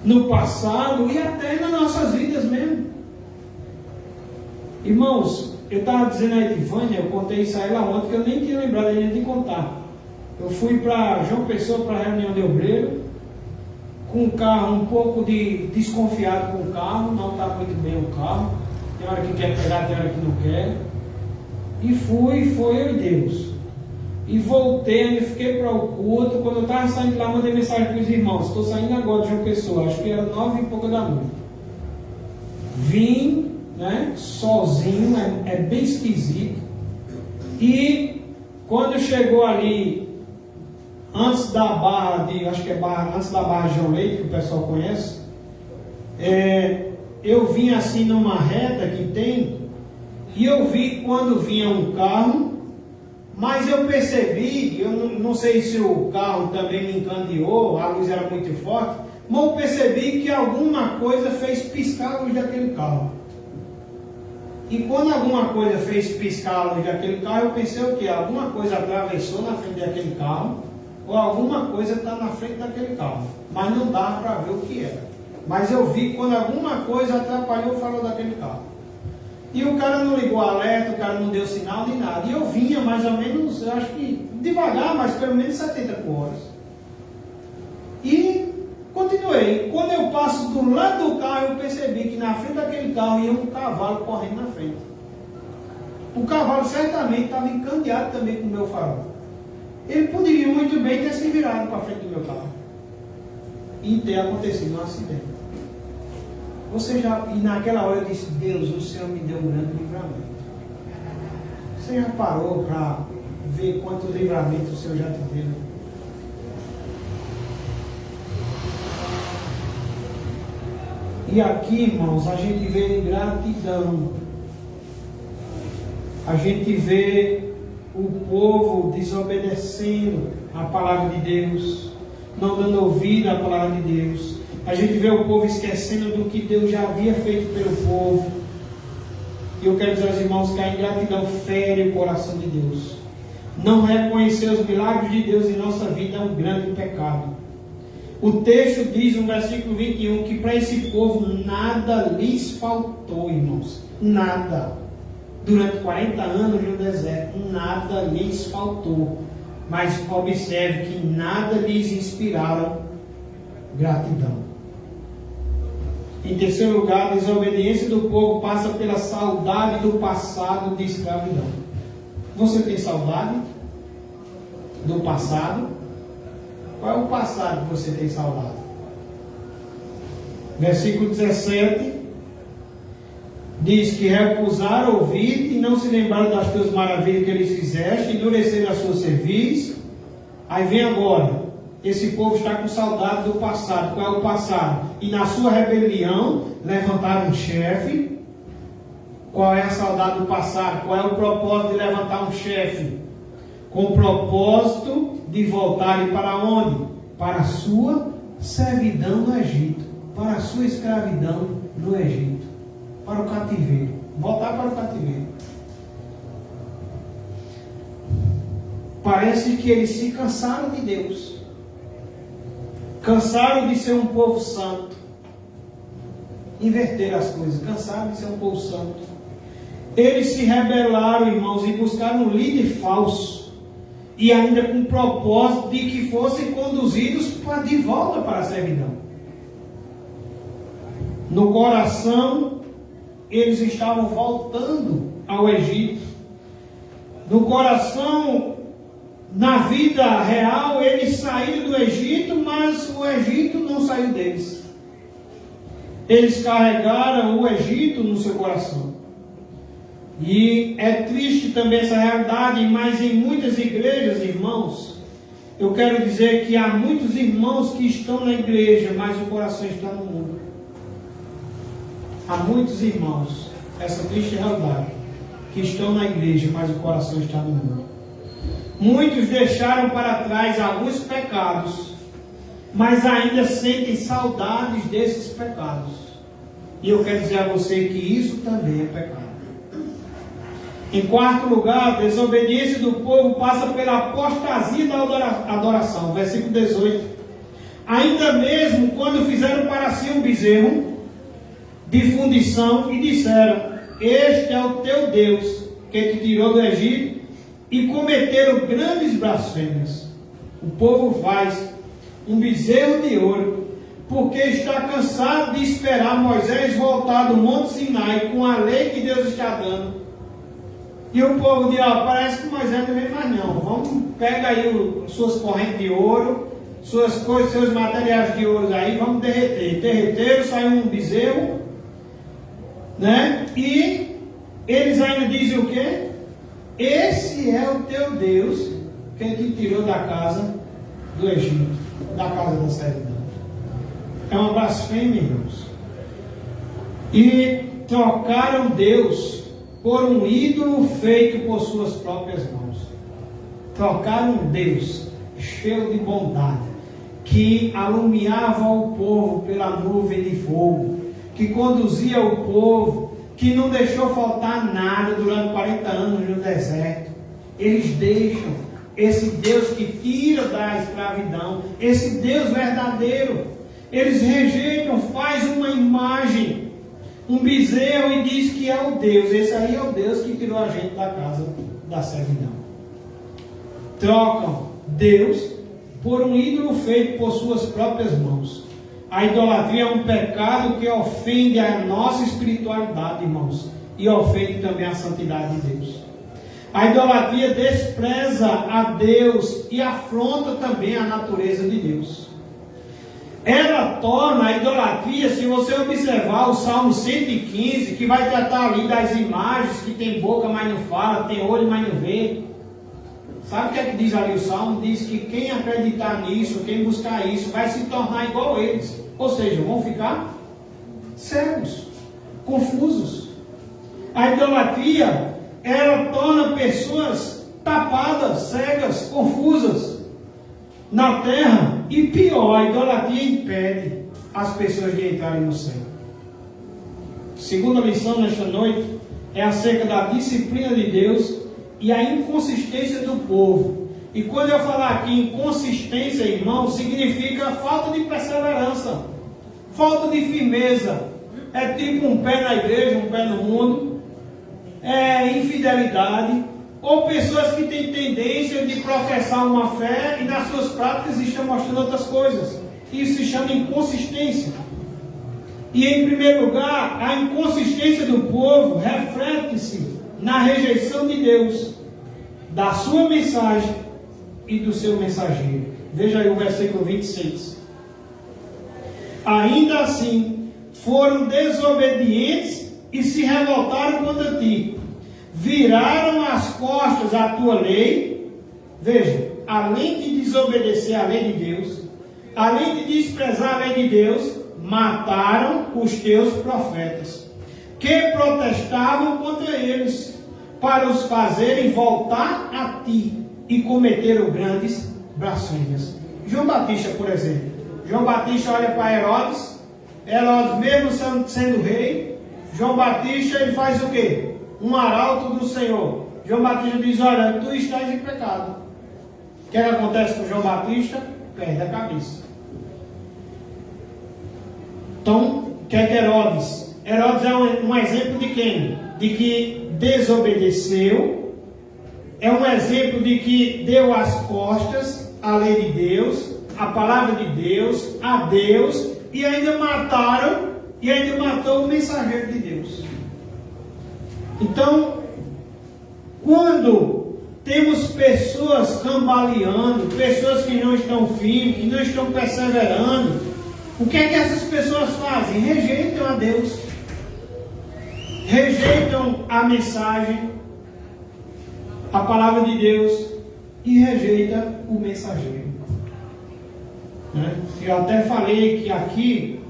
no passado e até nas nossas vidas mesmo. Irmãos, eu estava dizendo a Edivânia, eu contei isso a ela ontem, que eu nem tinha lembrado ainda de contar. Eu fui para João Pessoa para a reunião de obreiro, com o carro um pouco desconfiado com o carro, não está muito bem o carro, tem hora que quer pegar, tem hora que não quer. E foi eu e Deus. E voltei, eu fiquei para o culto. Quando eu estava saindo lá, mandei mensagem para os irmãos: estou saindo agora de João Pessoa, acho que era 9 e pouca da noite. Vim, sozinho, é bem esquisito. E quando chegou ali, antes da barra antes da barra de João Leite, que o pessoal conhece, eu vim assim numa reta que tem, e eu vi quando vinha um carro, mas eu percebi, eu não sei se o carro também me encandeou, a luz era muito forte, mas eu percebi que alguma coisa fez piscar a luz daquele carro. E quando alguma coisa fez piscar a luz daquele carro, eu pensei o quê? Alguma coisa atravessou na frente daquele carro, ou alguma coisa está na frente daquele carro, mas não dava para ver o que era. Mas eu vi quando alguma coisa atrapalhou o farol daquele carro. E o cara não ligou alerta, o cara não deu sinal nem nada. E eu vinha mais ou menos, eu acho que devagar, mas pelo menos 70 por hora. E continuei. Quando eu passo do lado do carro, eu percebi que na frente daquele carro ia um cavalo correndo na frente. O cavalo certamente estava encandeado também com o meu farol. Ele poderia muito bem ter se virado para frente do meu carro. e ter acontecido um acidente. E naquela hora eu disse, Deus, o Senhor me deu um grande livramento. Você já parou para ver quantos livramentos o Senhor já te deu? E aqui, irmãos, a gente vê gratidão. A gente vê o povo desobedecendo a palavra de Deus, não dando ouvido à palavra de Deus. A gente vê o povo esquecendo do que Deus já havia feito pelo povo. E eu quero dizer aos irmãos que a ingratidão fere o coração de Deus. Não reconhecer os milagres de Deus em nossa vida é um grande pecado. O texto diz no versículo 21 que para esse povo nada lhes faltou, irmãos. Nada. Durante 40 anos no deserto, nada lhes faltou. Mas observe que nada lhes inspiraram gratidão. Em terceiro lugar, a desobediência do povo passa pela saudade do passado de escravidão. Você tem saudade do passado? Qual é o passado que você tem saudade? Versículo 17 diz que recusaram ouvir e não se lembraram das tuas maravilhas que eles fizeste, endureceram a sua cerviz. Aí vem agora, esse povo está com saudade do passado. Qual é o passado? E na sua rebelião levantaram um chefe. Qual é a saudade do passado? Qual é o propósito de levantar um chefe? Com o propósito de voltarem para onde? Para a sua servidão no Egito, para a sua escravidão no Egito, para o cativeiro, voltar para o cativeiro. Parece que eles se cansaram de Deus, cansaram de ser um povo santo, inverteram as coisas, cansaram de ser um povo santo. Eles se rebelaram, irmãos, e buscaram um líder falso. E ainda com o propósito de que fossem conduzidos de volta para a servidão. No coração, eles estavam voltando ao Egito. No coração, na vida real, eles saíram do Egito, mas o Egito não saiu deles. Eles carregaram o Egito no seu coração. E é triste também essa realidade, mas em muitas igrejas, irmãos, eu quero dizer que há muitos irmãos que estão na igreja, mas o coração está no mundo. Há muitos irmãos, essa triste realidade, que estão na igreja, mas o coração está no mundo. Muitos deixaram para trás alguns pecados, mas ainda sentem saudades desses pecados. E eu quero dizer a você que isso também é pecado. Em quarto lugar, a desobediência do povo passa pela apostasia da adoração. Versículo 18. Ainda mesmo quando fizeram para si um bezerro de fundição e disseram: este é o teu Deus que te tirou do Egito, e cometeram grandes blasfêmias. O povo faz um bezerro de ouro, porque está cansado de esperar Moisés voltar do Monte Sinai com a lei que Deus está dando. E o povo diz: parece que Moisés não vem mais não. Vamos, pega aí suas correntes de ouro, suas coisas, seus materiais de ouro aí, vamos derreter. Derreteram, saiu um bezerro, né? E eles ainda dizem o quê? Esse é o teu Deus que te tirou da casa do Egito, da casa da servidão. É uma blasfêmia, irmãos. E trocaram Deus por um ídolo feito por suas próprias mãos. Trocaram Deus cheio de bondade, que alumiava o povo pela nuvem de fogo, que conduzia o povo, que não deixou faltar nada durante 40 anos no deserto. Eles deixam esse Deus que tira da escravidão, esse Deus verdadeiro. Eles rejeitam, faz uma imagem, um bezerro, e diz que é o Deus. Esse aí é o Deus que tirou a gente da casa da servidão. Trocam Deus por um ídolo feito por suas próprias mãos. A idolatria é um pecado que ofende a nossa espiritualidade, irmãos, e ofende também a santidade de Deus. A idolatria despreza a Deus e afronta também a natureza de Deus. ela torna a idolatria, se você observar o Salmo 115, que vai tratar ali das imagens, que tem boca, mas não fala, tem olho, mas não vê. Sabe o que é que diz ali o Salmo? Diz que quem acreditar nisso, quem buscar isso, vai se tornar igual a eles. Ou seja, vão ficar cegos, confusos. A idolatria, ela torna pessoas tapadas, cegas, confusas na terra. E pior, a idolatria impede as pessoas de entrarem no céu. Segunda lição nesta noite é acerca da disciplina de Deus e a inconsistência do povo. E quando eu falar aqui inconsistência, irmão, significa falta de perseverança, falta de firmeza. É tipo um pé na igreja, um pé no mundo. É infidelidade. Ou pessoas que têm tendência de professar uma fé e nas suas práticas estão mostrando outras coisas. Isso se chama inconsistência. E em primeiro lugar, a inconsistência do povo reflete-se na rejeição de Deus, da sua mensagem e do seu mensageiro. Veja aí o versículo 26. Ainda assim, foram desobedientes e se revoltaram contra ti. Viraram as costas à tua lei. Veja, além de desobedecer à lei de Deus, além de desprezar a lei de Deus, mataram os teus profetas, que protestavam contra eles, para os fazerem voltar a ti, e cometeram grandes blasfêmias. João Batista, por exemplo. João Batista olha para Herodes, Herodes mesmo sendo rei, João Batista ele faz o quê? Um arauto do Senhor. João Batista diz, olha, tu estás em pecado. O que acontece com João Batista? Perde a cabeça. Então, o que é Herodes? Herodes é um exemplo de quem? De que desobedeceu. É um exemplo de que deu as costas à lei de Deus, à palavra de Deus, a Deus, e ainda matou o mensageiro de Deus. Então, quando temos pessoas cambaleando, pessoas que não estão firmes, que não estão perseverando, o que é que essas pessoas fazem? Rejeitam a Deus, rejeitam a mensagem, a palavra de Deus, e rejeita o mensageiro. Eu até falei que aqui,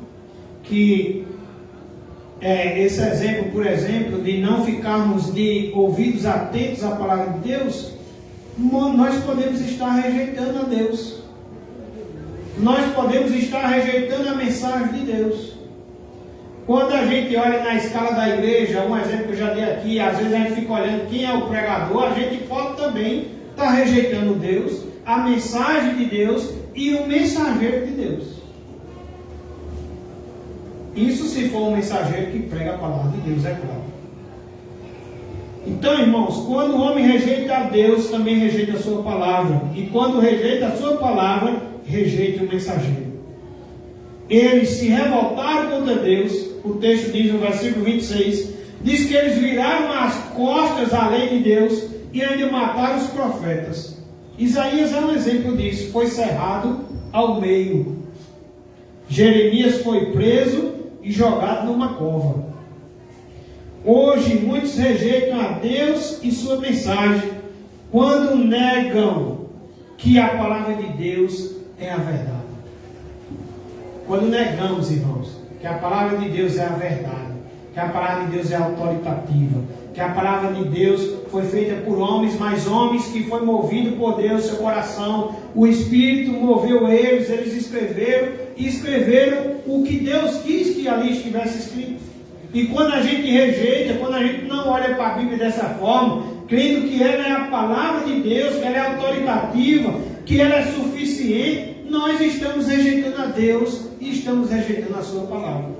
esse exemplo, por exemplo, de não ficarmos de ouvidos atentos à palavra de Deus, nós podemos estar rejeitando a Deus. Nós podemos estar rejeitando a mensagem de Deus. Quando a gente olha na escala da igreja, um exemplo que eu já dei aqui, às vezes a gente fica olhando quem é o pregador, a gente pode também estar rejeitando Deus, a mensagem de Deus e o mensageiro de Deus. Isso se for um mensageiro que prega a palavra de Deus, é claro. Então, irmãos, quando o homem rejeita a Deus, também rejeita a sua palavra. E quando rejeita a sua palavra, rejeita o mensageiro. Eles se revoltaram contra Deus. O texto diz no versículo 26, diz que eles viraram as costas à lei de Deus e ainda mataram os profetas. Isaías é um exemplo disso. Foi cerrado ao meio. Jeremias foi preso e jogado numa cova. Hoje muitos rejeitam a Deus e sua mensagem quando negam que a palavra de Deus é a verdade. Quando negamos, irmãos, que a palavra de Deus é a verdade, que a palavra de Deus é autoritativa, que a palavra de Deus foi feita por homens, mas homens que foi movido por Deus, seu coração, o Espírito moveu eles escreveram o que Deus quis que ali estivesse escrito. E quando a gente rejeita, quando a gente não olha para a Bíblia dessa forma, crendo que ela é a palavra de Deus, que ela é autoritativa, que ela é suficiente, nós estamos rejeitando a Deus e estamos rejeitando a sua palavra.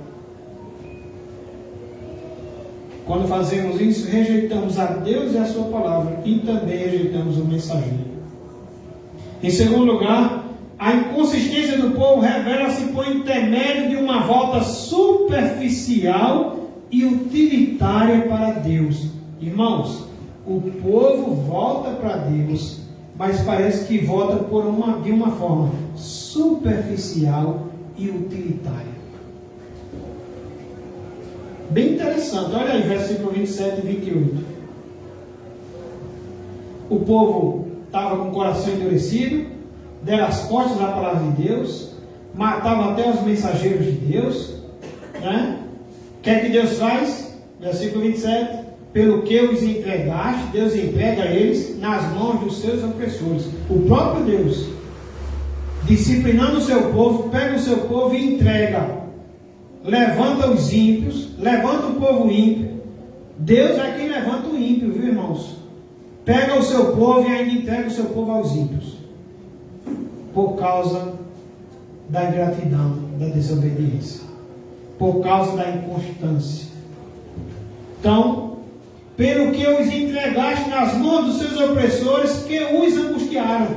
Quando fazemos isso, rejeitamos a Deus e a sua palavra e também rejeitamos o mensageiro. Em segundo lugar, a inconsistência do povo revela-se por intermédio de uma volta superficial e utilitária para Deus. Irmãos, o povo volta para Deus, mas parece que volta de uma forma superficial e utilitária. Bem interessante, olha aí, versículo 27 e 28. O povo estava com o coração endurecido, deram as costas à palavra de Deus, matavam até os mensageiros de Deus, né? O que é que Deus faz? Versículo 27. Pelo que os entregaste, Deus entrega eles nas mãos dos seus opressores. O próprio Deus, disciplinando o seu povo, pega o seu povo e entrega. Levanta os ímpios, levanta o povo ímpio. Deus é quem levanta o ímpio, viu, irmãos? Pega o seu povo e ainda entrega o seu povo aos ímpios. Por causa da ingratidão, da desobediência. Por causa da inconstância. Então, pelo que os entregaste nas mãos dos seus opressores, que os angustiaram.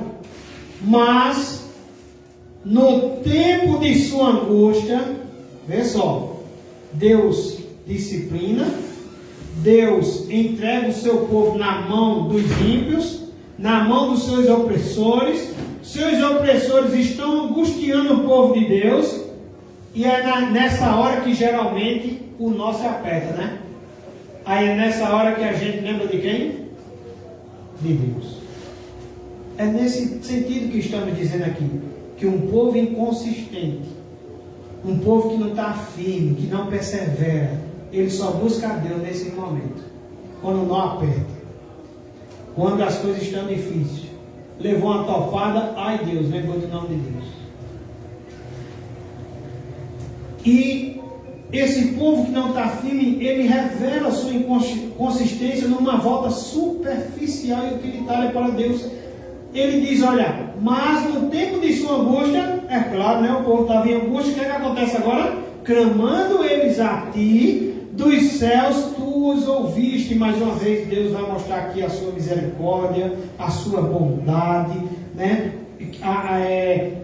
Mas, no tempo de sua angústia, vê só, Deus disciplina, Deus entrega o seu povo na mão dos ímpios, na mão dos seus opressores estão angustiando o povo de Deus, e é nessa hora que geralmente o nosso aperta, né? Aí é nessa hora que a gente lembra de quem? De Deus. É nesse sentido que estamos dizendo aqui, que um povo inconsistente, um povo que não está firme, que não persevera, ele só busca a Deus nesse momento, quando não aperta, quando as coisas estão difíceis. Levou uma topada, ai Deus, lembrou do nome de Deus. E esse povo que não está firme, ele revela a sua inconsistência numa volta superficial e utilitária para Deus. Ele diz, olha, mas no tempo de sua angústia, é claro, né, o povo estava em angústia, o que é que acontece agora? Clamando eles a ti, dos céus tu os ouviste. Mais uma vez Deus vai mostrar aqui a sua misericórdia, a sua bondade, né?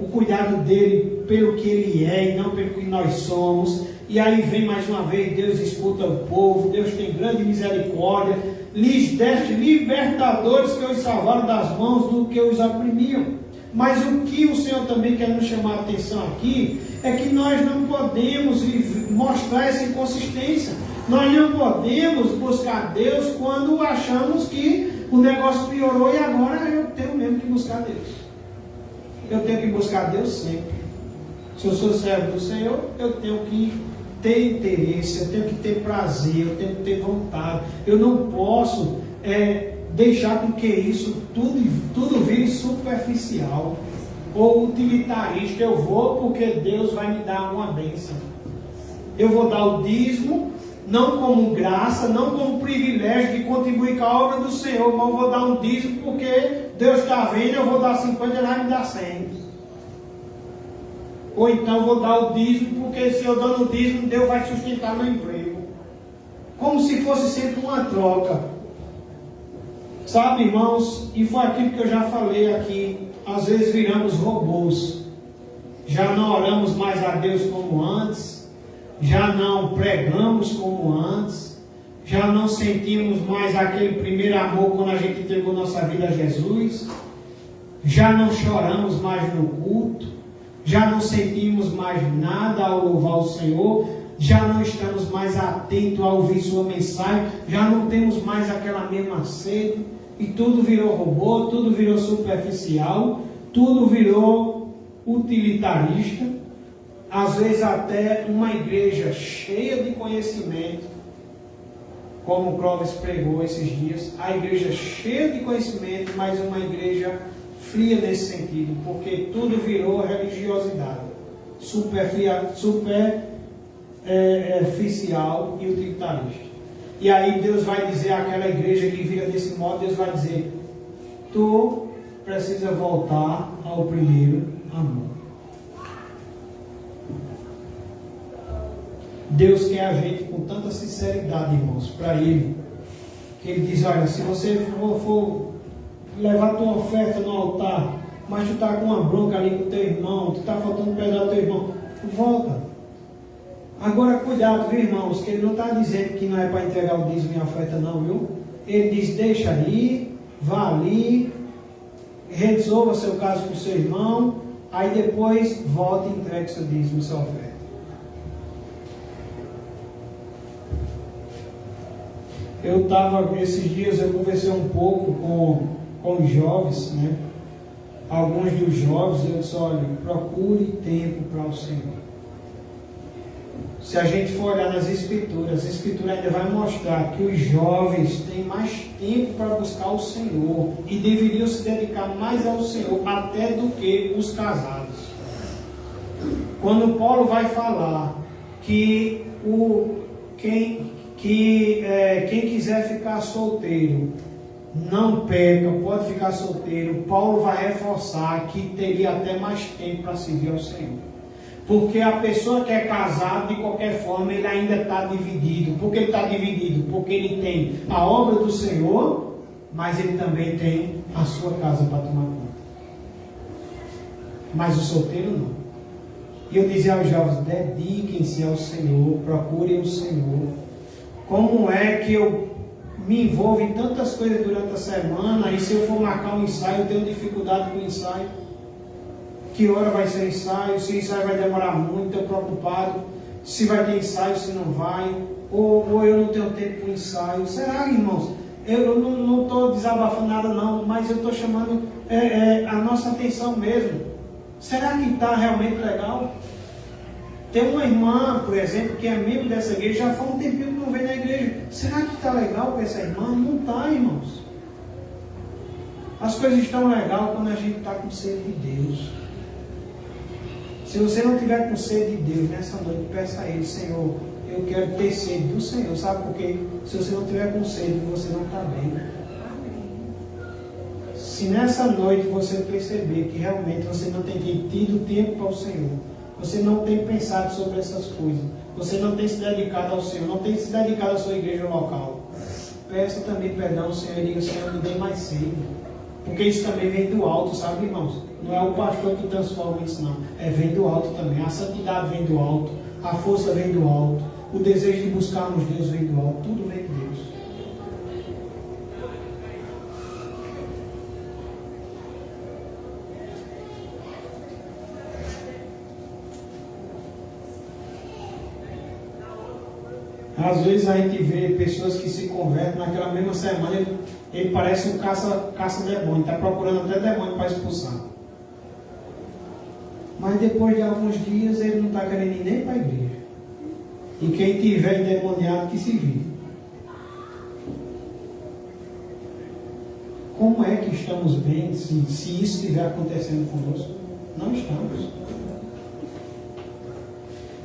O cuidado dele pelo que ele é e não pelo que nós somos. E aí vem mais uma vez, Deus escuta o povo, Deus tem grande misericórdia, lhes deste libertadores que os salvaram das mãos do que os oprimiam. Mas o que o Senhor também quer nos chamar a atenção aqui, é que nós não podemos mostrar essa inconsistência. Nós não podemos buscar Deus quando achamos que o negócio piorou e agora eu tenho mesmo que buscar Deus. Eu tenho que buscar Deus sempre. Se eu sou servo do Senhor, eu tenho que ter interesse, eu tenho que ter prazer, eu tenho que ter vontade. Eu não posso deixar com que isso tudo vire superficial ou utilitarista. Eu vou porque Deus vai me dar uma bênção. Eu vou dar o dízimo, não como graça, não como privilégio de contribuir com a obra do Senhor, mas eu vou dar um dízimo porque Deus está vendo, eu vou dar 50 e ele vai me dar 100. Ou então vou dar o dízimo porque se eu dando o dízimo, Deus vai sustentar meu emprego. Como se fosse sempre uma troca. Sabe, irmãos, e foi aquilo que eu já falei aqui, às vezes viramos robôs. Já não oramos mais a Deus como antes, já não pregamos como antes, já não sentimos mais aquele primeiro amor quando a gente entregou nossa vida a Jesus, já não choramos mais no culto, já não sentimos mais nada ao louvar o Senhor, já não estamos mais atentos a ouvir sua mensagem, já não temos mais aquela mesma sede, e tudo virou robô, tudo virou superficial, tudo virou utilitarista, às vezes até uma igreja cheia de conhecimento, como o Clóvis pregou esses dias, a igreja cheia de conhecimento, mas uma igreja fria nesse sentido, porque tudo virou religiosidade, superficial e utilitarista. E aí Deus vai dizer àquela igreja que vira desse modo, Deus vai dizer, tu precisa voltar ao primeiro amor. Deus quer a gente com tanta sinceridade, irmãos, para Ele, que Ele diz, olha, se você for levar tua oferta no altar, mas tu está com uma bronca ali com teu irmão, tu está faltando um pedaço do teu irmão, volta. Agora cuidado, viu, irmãos, que Ele não está dizendo que não é para entregar o dízimo e a oferta não, viu? Ele diz, deixa aí, vá ali, resolva seu caso com seu irmão, aí depois volta e entrega seu dízimo, sua oferta. Esses dias eu conversei um pouco com os jovens, né? Alguns dos jovens, eu disse, olha, procure tempo para o Senhor. Se a gente for olhar nas Escrituras, a Escritura ainda vai mostrar que os jovens têm mais tempo para buscar o Senhor e deveriam se dedicar mais ao Senhor até do que os casados. Quando Paulo vai falar que quem quiser ficar solteiro não peca, pode ficar solteiro, Paulo vai reforçar que teria até mais tempo para servir ao Senhor. Porque a pessoa que é casada, de qualquer forma, ele ainda está dividido. Por que ele está dividido? Porque ele tem a obra do Senhor, mas ele também tem a sua casa para tomar conta. Mas o solteiro não. E eu dizia aos jovens, dediquem-se ao Senhor, procurem o Senhor. Como é que eu me envolvo em tantas coisas durante a semana, e se eu for marcar um ensaio, eu tenho dificuldade com o ensaio? Que hora vai ser o ensaio? Se o ensaio vai demorar muito, eu preocupado. Se vai ter ensaio, se não vai. Ou eu não tenho tempo para o ensaio. Será, irmãos? Eu não estou desabafando nada não, mas eu estou chamando a nossa atenção mesmo. Será que está realmente legal? Tem uma irmã, por exemplo, que é membro dessa igreja, já faz um tempinho que não vem na igreja. Será que está legal com essa irmã? Não está, irmãos. As coisas estão legais quando a gente está com sede de Deus. Se você não tiver com sede de Deus nessa noite, peça a Ele, Senhor, eu quero ter sede do Senhor. Sabe por quê? Se você não tiver com sede, você não está bem. Se nessa noite você perceber que realmente você não tem tido tempo para o Senhor, você não tem pensado sobre essas coisas, você não tem se dedicado ao Senhor, não tem se dedicado à sua igreja local, peça também perdão ao Senhor e diga, Senhor, me dê mais sede. Porque isso também vem do alto, sabe, irmãos? Não é o pastor que transforma isso, não. Vem do alto também. A santidade vem do alto. A força vem do alto. O desejo de buscarmos Deus vem do alto. Tudo vem de Deus. Às vezes a gente vê pessoas que se convertem naquela mesma semana, ele parece um caça-demônio, está procurando até demônio para expulsar. Mas depois de alguns dias ele não está querendo ir nem para a igreja. E quem tiver endemoniado que se vire. Como é que estamos bem se isso estiver acontecendo conosco? Não estamos.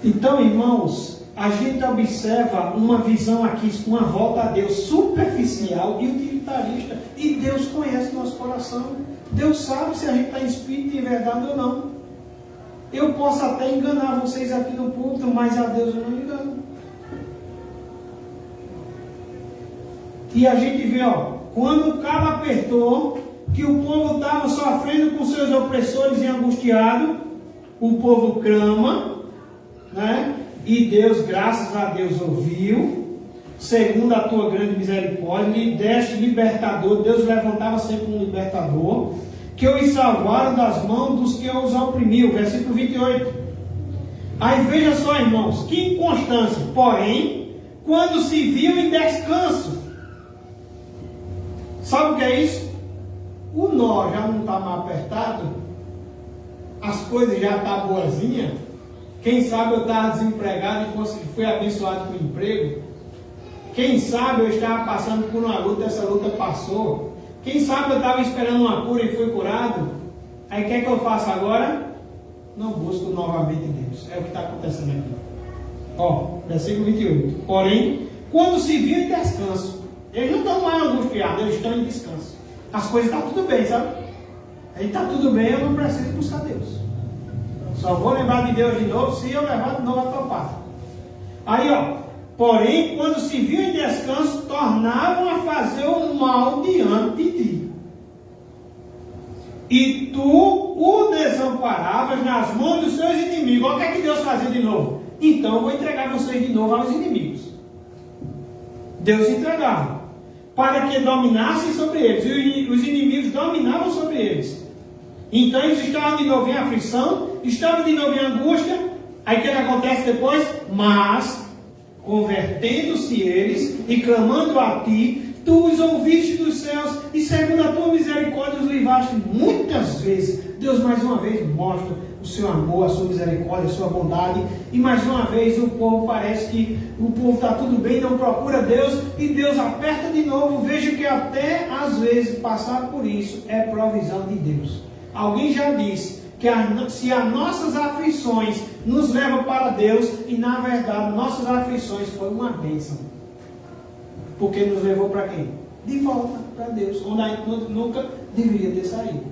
Então, irmãos, a gente observa uma visão aqui, uma volta a Deus superficial e utilitarista. E Deus conhece nosso coração. Deus sabe se a gente está em espírito e em verdade ou não. Eu posso até enganar vocês aqui no púlpito, mas a Deus eu não engano. E a gente vê, quando o cabo apertou, que o povo estava sofrendo com seus opressores e angustiado, o povo clama, né? E Deus, graças a Deus, ouviu, segundo a tua grande misericórdia, lhe deste libertador. Deus levantava sempre um libertador, que os salvaram das mãos dos que os oprimiam. Versículo 28. Aí veja só, irmãos, que inconstância. Porém, quando se viu em descanso, sabe o que é isso? O nó já não está mais apertado, as coisas já estão boazinhas. Quem sabe eu estava desempregado e fui abençoado com emprego. Quem sabe eu estava passando por uma luta, essa luta passou. Quem sabe eu estava esperando uma cura e fui curado. Aí o que é que eu faço agora? Não busco novamente Deus. É o que está acontecendo aqui. Versículo 28. Porém, quando se viu em descanso, eles não estão mais angustiados, eles estão em descanso. As coisas estão tudo bem, sabe? Aí está tudo bem, eu não preciso buscar Deus. Só vou lembrar de Deus de novo se eu levar de novo a topar. Aí, porém, quando se viu em descanso, tornavam a fazer o mal diante de ti. E tu o desamparavas nas mãos dos seus inimigos. Olha o que é que Deus fazia de novo. Então eu vou entregar vocês de novo aos inimigos. Deus entregava, para que dominassem sobre eles. E os inimigos dominavam sobre eles. Então eles estavam de novo em aflição, estavam de novo em angústia. Aí o que acontece depois? Mas, convertendo-se eles e clamando a ti, tu os ouviste dos céus e segundo a tua misericórdia os livraste. Muitas vezes, Deus mais uma vez mostra o seu amor, a sua misericórdia, a sua bondade. E mais uma vez o povo parece que o povo está tudo bem, não procura Deus. E Deus aperta de novo. Veja que até às vezes passar por isso é provisão de Deus. Alguém já disse que se as nossas aflições nos levam para Deus, e na verdade nossas aflições foi uma bênção. Porque nos levou para quem? De volta para Deus, onde a gente nunca deveria ter saído.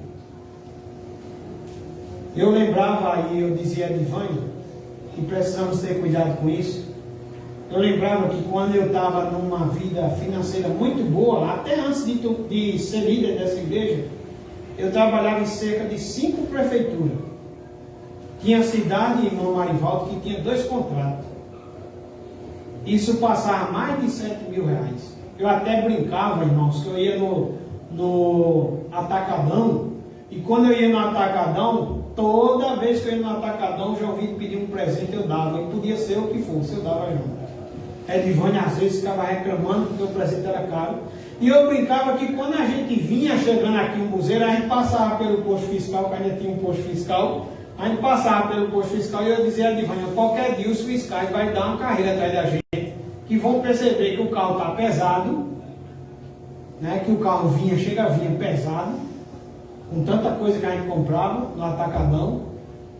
Eu lembrava aí, eu dizia a Edivânia, que precisamos ter cuidado com isso. Eu lembrava que quando eu estava numa vida financeira muito boa, até antes de ser líder dessa igreja, eu trabalhava em cerca de 5 prefeituras. Tinha cidade, irmão Marivaldo, que tinha 2 contratos. Isso passava mais de 7 mil reais. Eu até brincava, irmãos, que eu ia no Atacadão. E quando eu ia no Atacadão, toda vez que eu ia no Atacadão, já ouvi pedir um presente, eu dava. E podia ser o que fosse, eu dava junto. Edivânia às vezes ficava reclamando porque o presente era caro. E eu brincava que quando a gente vinha chegando aqui em Buzeiro, a gente passava pelo posto fiscal, que ainda tinha um posto fiscal. A gente passava pelo posto fiscal e eu dizia a Edivânia, qualquer dia os fiscais vão dar uma carreira atrás da gente, que vão perceber que o carro está pesado, né, que o carro vinha pesado, com tanta coisa que a gente comprava no Atacadão,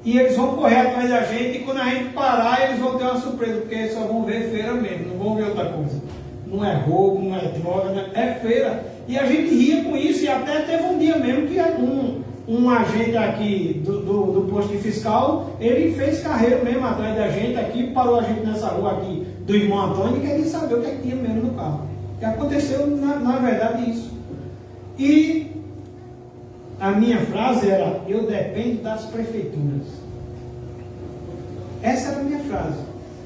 e eles vão correr atrás da gente, e quando a gente parar, eles vão ter uma surpresa, porque eles só vão ver feira mesmo, não vão ver outra coisa. Não é roubo, não é droga, né? É feira. E a gente ria com isso, e até teve um dia mesmo que um agente aqui do posto de fiscal, ele fez carreira mesmo atrás da gente aqui, parou a gente nessa rua aqui do irmão Antônio, e queria saber o que tinha mesmo no carro. E aconteceu, na verdade, isso. E a minha frase era, eu dependo das prefeituras. Essa era a minha frase.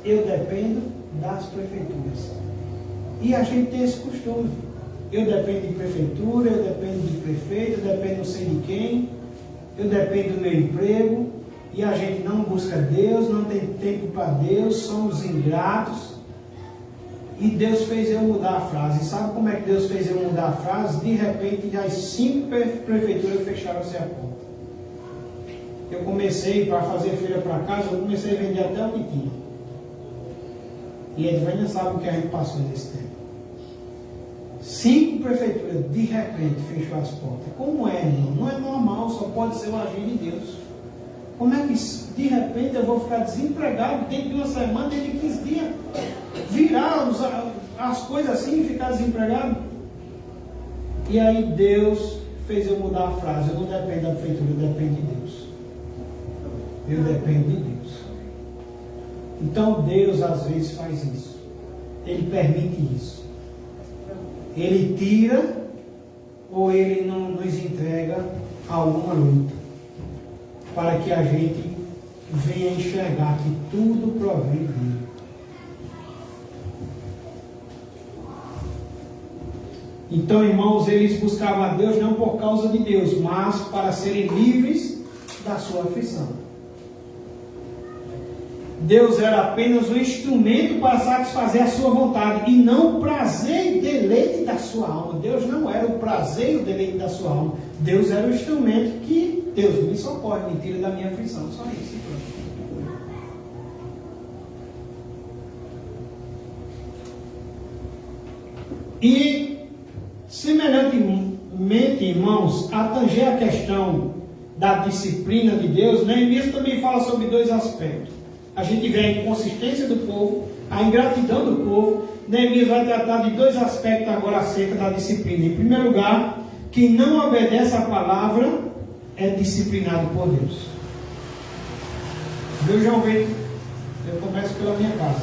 Eu dependo das prefeituras. E a gente tem esse costume. Eu dependo de prefeitura, eu dependo de prefeito, eu dependo não sei de quem, eu dependo do meu emprego, e a gente não busca Deus, não tem tempo para Deus, somos ingratos. E Deus fez eu mudar a frase. E sabe como é que Deus fez eu mudar a frase? De repente, as 5 prefeituras fecharam-se a porta. Eu comecei, para fazer feira para casa, eu comecei a vender até o que tinha. E a Edivânia sabe o que a gente passou nesse tempo. 5 prefeituras, de repente, fechou as portas. Como é, irmão? Não é normal, só pode ser o agir de Deus. Como é que, de repente, eu vou ficar desempregado dentro de uma semana, dentro de 15 dias? Virar as coisas assim e ficar desempregado? E aí Deus fez eu mudar a frase. Eu não dependo da prefeitura, eu dependo de Deus. Eu dependo de Deus. Então Deus às vezes faz isso. Ele permite isso. Ele tira ou ele não nos entrega alguma luta, para que a gente venha enxergar que tudo provém dele. Então, irmãos, eles buscavam a Deus não por causa de Deus, mas para serem livres da sua aflição. Deus era apenas um instrumento para satisfazer a sua vontade, e não o prazer e deleite da sua alma. Deus não era o prazer e o deleite da sua alma. Deus era o instrumento que Deus me socorre, me tira da minha aflição. Só isso. E, semelhantemente, irmãos, a tanger a questão da disciplina de Deus, Neemias também fala sobre 2 aspectos. A gente vê a inconsistência do povo, a ingratidão do povo. Neemias vai tratar de 2 aspectos agora acerca da disciplina. Em primeiro lugar, quem não obedece à palavra é disciplinado por Deus. Meu João Vitor, eu começo pela minha casa.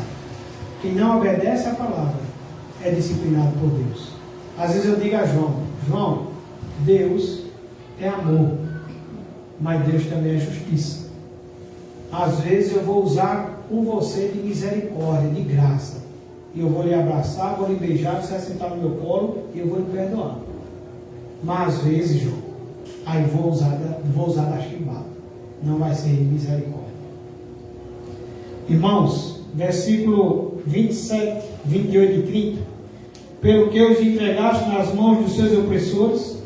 Quem não obedece à palavra é disciplinado por Deus. Às vezes eu digo a João, Deus é amor, mas Deus também é justiça. Às vezes eu vou usar com você de misericórdia, de graça. E eu vou lhe abraçar, vou lhe beijar, você vai sentar no meu colo e eu vou lhe perdoar. Mas às vezes, João, Aí vou usar da chibata. Não vai ser misericórdia. Irmãos, versículo 27, 28 e 30. Pelo que os entregaste nas mãos dos seus opressores,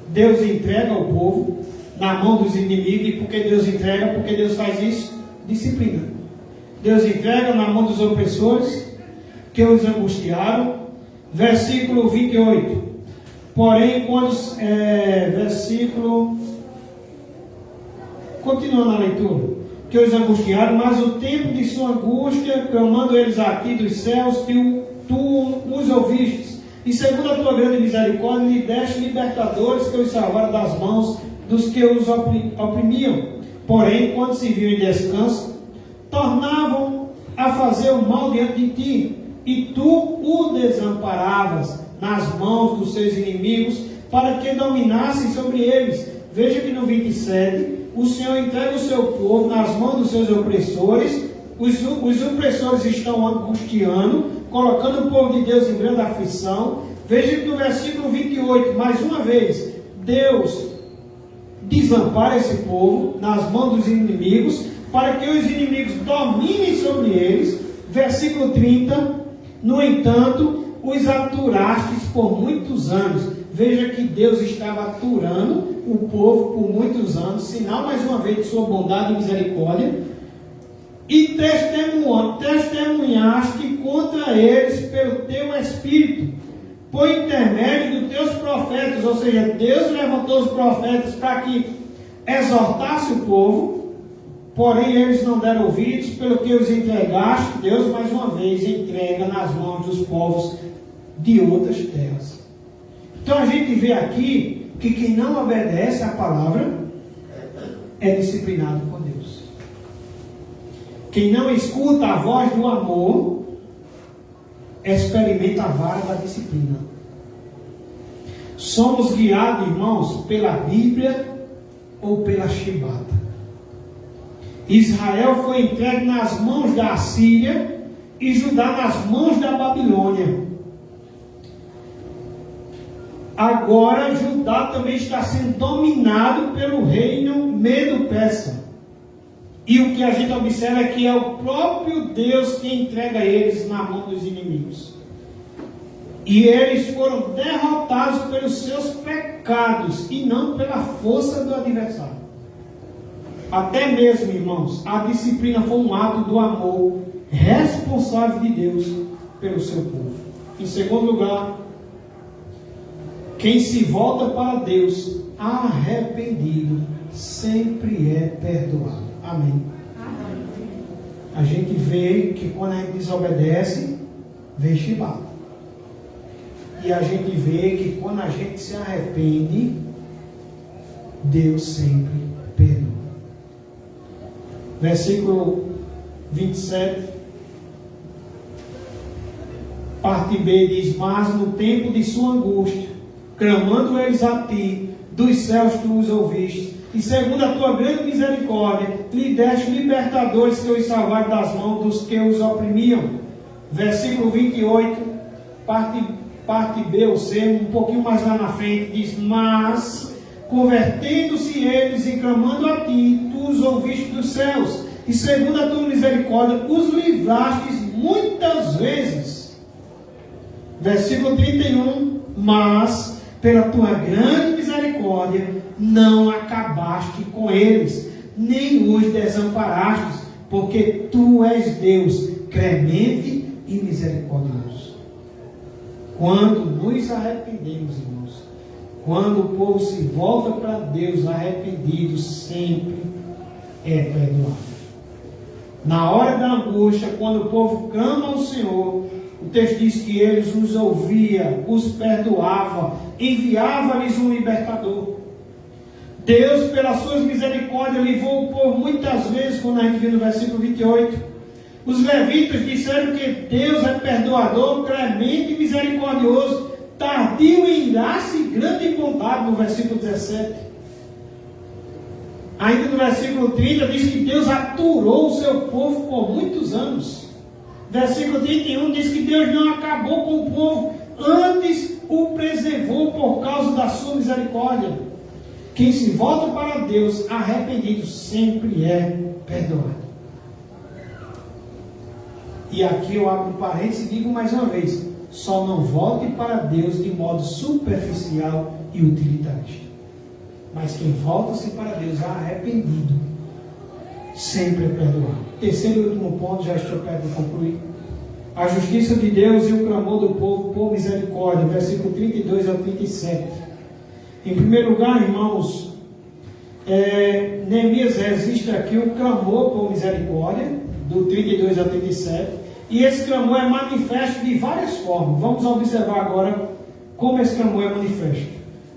Deus entrega o povo na mão dos inimigos. E por que Deus entrega? Porque Deus faz isso? Disciplina. Deus entrega na mão dos opressores que os angustiaram. Versículo 28. Porém, quando... Continuando a leitura. Que os angustiaram, mas o tempo de sua angústia, clamando eles a ti dos céus, tu os ouvistes. E segundo a tua grande misericórdia, lhe deste libertadores que os salvaram das mãos dos que os oprimiam. Porém, quando se viam em descanso, tornavam a fazer o mal diante de ti, e tu o desamparavas nas mãos dos seus inimigos, para que dominassem sobre eles. Veja que no 27, o Senhor entrega o seu povo nas mãos dos seus opressores. Os opressores estão angustiando, colocando o povo de Deus em grande aflição. Veja que no versículo 28, mais uma vez, Deus desampara esse povo nas mãos dos inimigos, para que os inimigos dominem sobre eles. Versículo 30, no entanto, os aturastes por muitos anos. Veja que Deus estava aturando o povo por muitos anos, sinal mais uma vez de sua bondade e misericórdia, e testemunhaste contra eles pelo teu Espírito, por intermédio dos teus profetas. Ou seja, Deus levantou os profetas para que exortasse o povo, porém eles não deram ouvidos, pelo que os entregaste. Deus mais uma vez entrega nas mãos dos povos de outras terras. Então a gente vê aqui que quem não obedece à palavra é disciplinado por Deus. Quem não escuta a voz do amor experimenta a vara da disciplina. Somos guiados, irmãos, pela Bíblia ou pela chibata. Israel foi entregue nas mãos da Assíria e Judá nas mãos da Babilônia. Agora Judá também está sendo dominado pelo reino medo-persa. E o que a gente observa é que é o próprio Deus que entrega eles na mão dos inimigos. E eles foram derrotados pelos seus pecados e não pela força do adversário. Até mesmo, irmãos, a disciplina foi um ato do amor responsável de Deus pelo seu povo. Em segundo lugar, quem se volta para Deus arrependido sempre é perdoado. Amém. Amém. A gente vê que quando a gente desobedece, vem chibata. E a gente vê que quando a gente se arrepende, Deus sempre perdoa. Versículo 27. Parte B diz: mas no tempo de sua angústia, clamando eles a ti, dos céus tu os ouviste, e segundo a tua grande misericórdia, lhe deste libertadores que os salvaram das mãos dos que os oprimiam. Versículo 28, parte B ou C, um pouquinho mais lá na frente, diz: mas, convertendo-se eles e clamando a ti, tu os ouviste dos céus, e segundo a tua misericórdia, os livrastes muitas vezes. Versículo 31, mas, pela tua grande misericórdia, não acabaste com eles, nem os desamparaste, porque tu és Deus clemente e misericordioso. Quando nos arrependemos, irmãos, quando o povo se volta para Deus arrependido, sempre é perdoado. Na hora da angústia, quando o povo clama ao Senhor, o texto diz que eles os ouvia, os perdoava, enviava-lhes um libertador. Deus, pelas suas misericórdias, livrou o povo muitas vezes, quando a gente vê no versículo 28. Os levitas disseram que Deus é perdoador, clemente e misericordioso, tardio em irar-se e grande em bondade, no versículo 17. Ainda no versículo 30 diz que Deus aturou o seu povo por muitos anos. Versículo 31 diz que Deus não acabou com o povo, antes o preservou por causa da sua misericórdia. Quem se volta para Deus arrependido sempre é perdoado. E aqui eu abro um parênteses e digo mais uma vez: só não volte para Deus de modo superficial e utilitarista. Mas quem volta-se para Deus arrependido sempre é perdoado. Terceiro e último ponto, já estou perto de concluir. A justiça de Deus e o clamor do povo por misericórdia, versículo 32 ao 37. Em primeiro lugar, irmãos, Neemias registra aqui o clamor por misericórdia, do 32 ao 37, e esse clamor é manifesto de várias formas. Vamos observar agora como esse clamor é manifesto.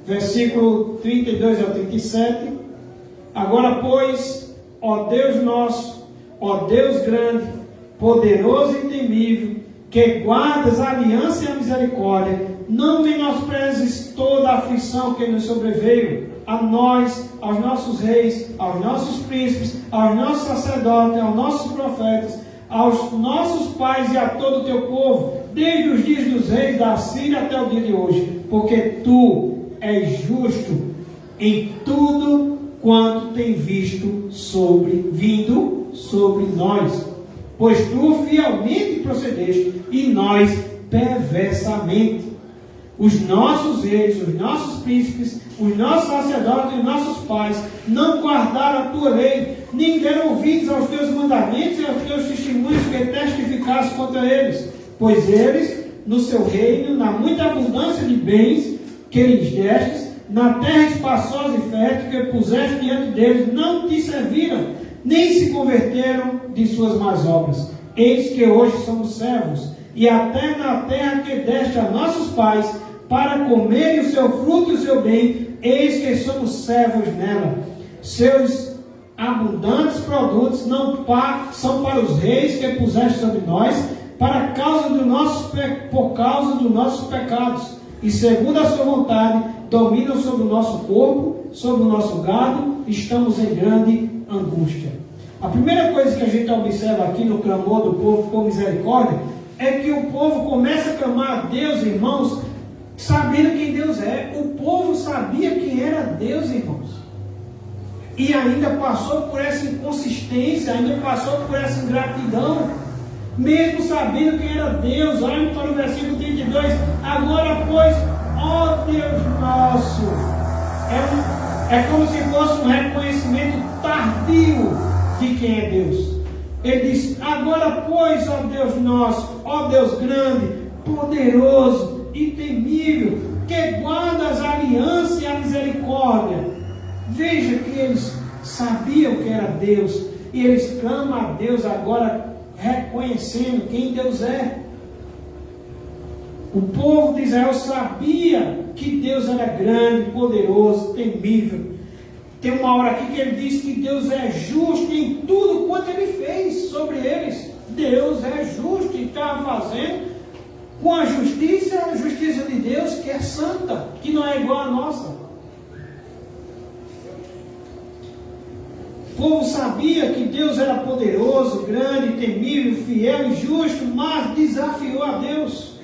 Versículo 32 ao 37. Agora, pois, ó Deus nosso, ó Deus grande, poderoso e temível, que guardas a aliança e a misericórdia, não menosprezes toda a aflição que nos sobreveio, a nós, aos nossos reis, aos nossos príncipes, aos nossos sacerdotes, aos nossos profetas, aos nossos pais e a todo o teu povo, desde os dias dos reis da Síria até o dia de hoje, porque tu és justo em tudo quanto tem vindo sobre nós, pois tu fielmente procedeste e nós perversamente. Os nossos reis, os nossos príncipes, os nossos sacerdotes e os nossos pais não guardaram a tua lei, nem deram ouvidos aos teus mandamentos e aos teus testemunhos que testificaste contra eles, pois eles, no seu reino, na muita abundância de bens que lhes destes, na terra espaçosa e fértil que puseste diante deles, não te serviram, nem se converteram de suas más obras. Eis que hoje somos servos, e até na terra que deste a nossos pais, para comerem o seu fruto e o seu bem, eis que somos servos nela. Seus abundantes produtos não são para os reis que puseste sobre nós, por causa dos nossos pecados, e segundo a sua vontade, dominam sobre o nosso corpo, sobre o nosso gado, estamos em grande angústia. A primeira coisa que a gente observa aqui no clamor do povo por misericórdia é que o povo começa a clamar a Deus, irmãos, sabendo quem Deus é. O povo sabia quem era Deus, irmãos, e ainda passou por essa inconsistência, ainda passou por essa ingratidão, mesmo sabendo quem era Deus. Olha para o versículo 32. Agora, pois, ó Deus nosso, é como se fosse um reconhecimento tardio de quem é Deus. Ele diz: agora, pois, ó Deus nosso, ó Deus grande, poderoso e temível, que guardas a aliança e a misericórdia. Veja que eles sabiam que era Deus, e eles clamam a Deus agora, reconhecendo quem Deus é. O povo de Israel sabia que Deus era grande, poderoso, temível. Tem uma hora aqui que ele diz que Deus é justo em tudo quanto ele fez sobre eles. Deus é justo e está fazendo com a justiça de Deus, que é santa, que não é igual à nossa. O povo sabia que Deus era poderoso, grande, temível, fiel e justo, mas desafiou a Deus,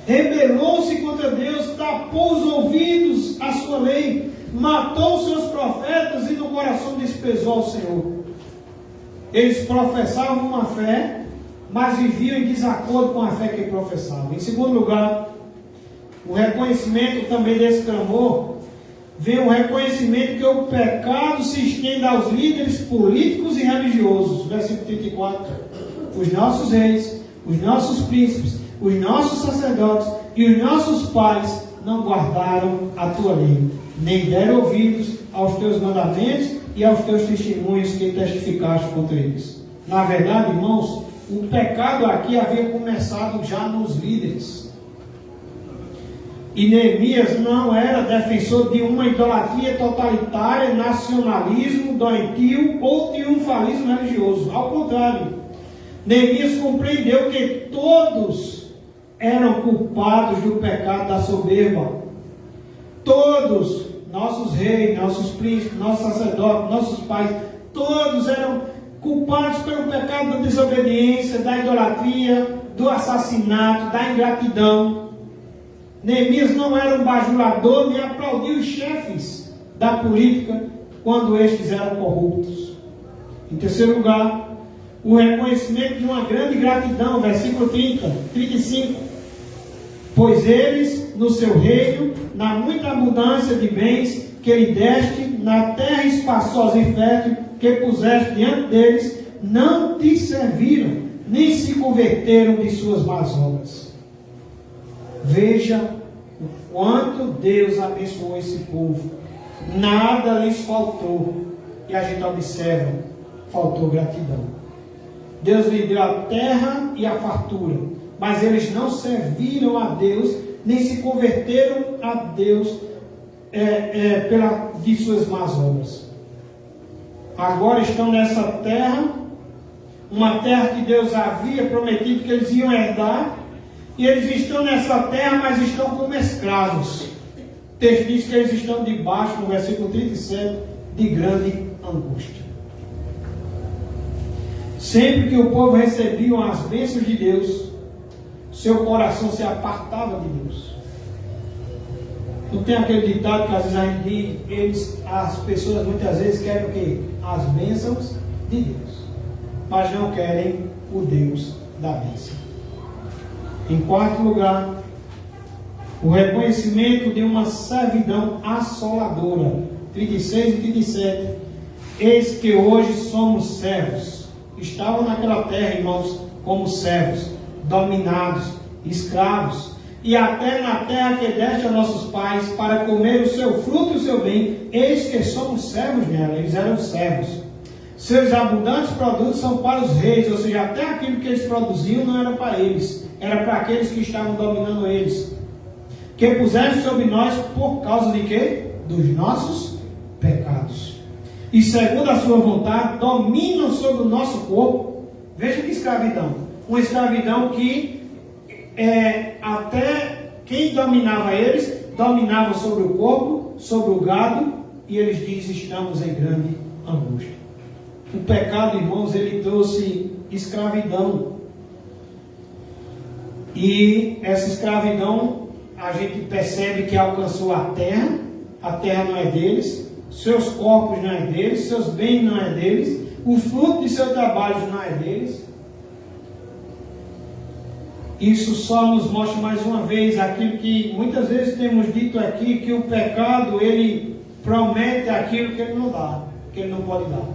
rebelou-se contra Deus, tapou os ouvidos à sua lei, matou os seus profetas e no coração desprezou ao Senhor. Eles professavam uma fé, mas viviam em desacordo com a fé que professavam. Em segundo lugar, o reconhecimento também desse clamor, vem o reconhecimento que o pecado se estende aos líderes políticos e religiosos. Versículo 34. Os nossos reis, os nossos príncipes, os nossos sacerdotes e os nossos pais não guardaram a tua lei, nem deram ouvidos aos teus mandamentos e aos teus testemunhos que testificaste contra eles. Na verdade, irmãos, o pecado aqui havia começado já nos líderes. E Neemias não era defensor de uma idolatria totalitária, nacionalismo doentio ou triunfalismo religioso. Ao contrário, Neemias compreendeu que todos eram culpados do pecado da soberba. Todos, nossos reis, nossos príncipes, nossos sacerdotes, nossos pais, todos eram culpados pelo pecado da desobediência, da idolatria, do assassinato, da ingratidão. Neemias não era um bajulador, nem aplaudiu os chefes da política, quando estes eram corruptos. Em terceiro lugar, o reconhecimento de uma grande gratidão, versículo 35. Pois eles, no seu reino, na muita abundância de bens que lhe deste, na terra espaçosa e fértil que puseste diante deles, não te serviram, nem se converteram de suas más obras. Veja o quanto Deus abençoou esse povo. Nada lhes faltou. E a gente observa, faltou gratidão. Deus lhe deu a terra e a fartura, mas eles não serviram a Deus, nem se converteram a Deus de suas más obras. Agora estão nessa terra, uma terra que Deus havia prometido que eles iam herdar, e eles estão nessa terra, mas estão como escravos. O texto diz que eles estão debaixo, no versículo 37, de grande angústia. Sempre que o povo recebia as bênçãos de Deus, seu coração se apartava de Deus. Não tem aquele ditado que às vezes a gente diz, as pessoas muitas vezes querem o quê? As bênçãos de Deus, mas não querem o Deus da bênção. Em quarto lugar, o reconhecimento de uma servidão assoladora. 36 e 37. Eis que hoje somos servos. Estavam naquela terra, irmãos, como servos, dominados, escravos, e até na terra que deste a nossos pais, para comer o seu fruto e o seu bem, eis que somos servos nela. Eles eram servos. Seus abundantes produtos são para os reis, ou seja, até aquilo que eles produziam não era para eles, era para aqueles que estavam dominando eles. Que puseste sobre nós por causa de quê? Dos nossos pecados. E segundo a sua vontade, dominam sobre o nosso corpo. Veja que escravidão. Uma escravidão que até quem dominava eles, dominava sobre o corpo, sobre o gado, e eles dizem, estamos em grande angústia. O pecado, irmãos, ele trouxe escravidão. E essa escravidão, a gente percebe que alcançou a terra não é deles, seus corpos não é deles, seus bens não é deles, o fruto de seu trabalho não é deles. Isso só nos mostra mais uma vez aquilo que muitas vezes temos dito aqui, que o pecado, ele promete aquilo que ele não dá, que ele não pode dar.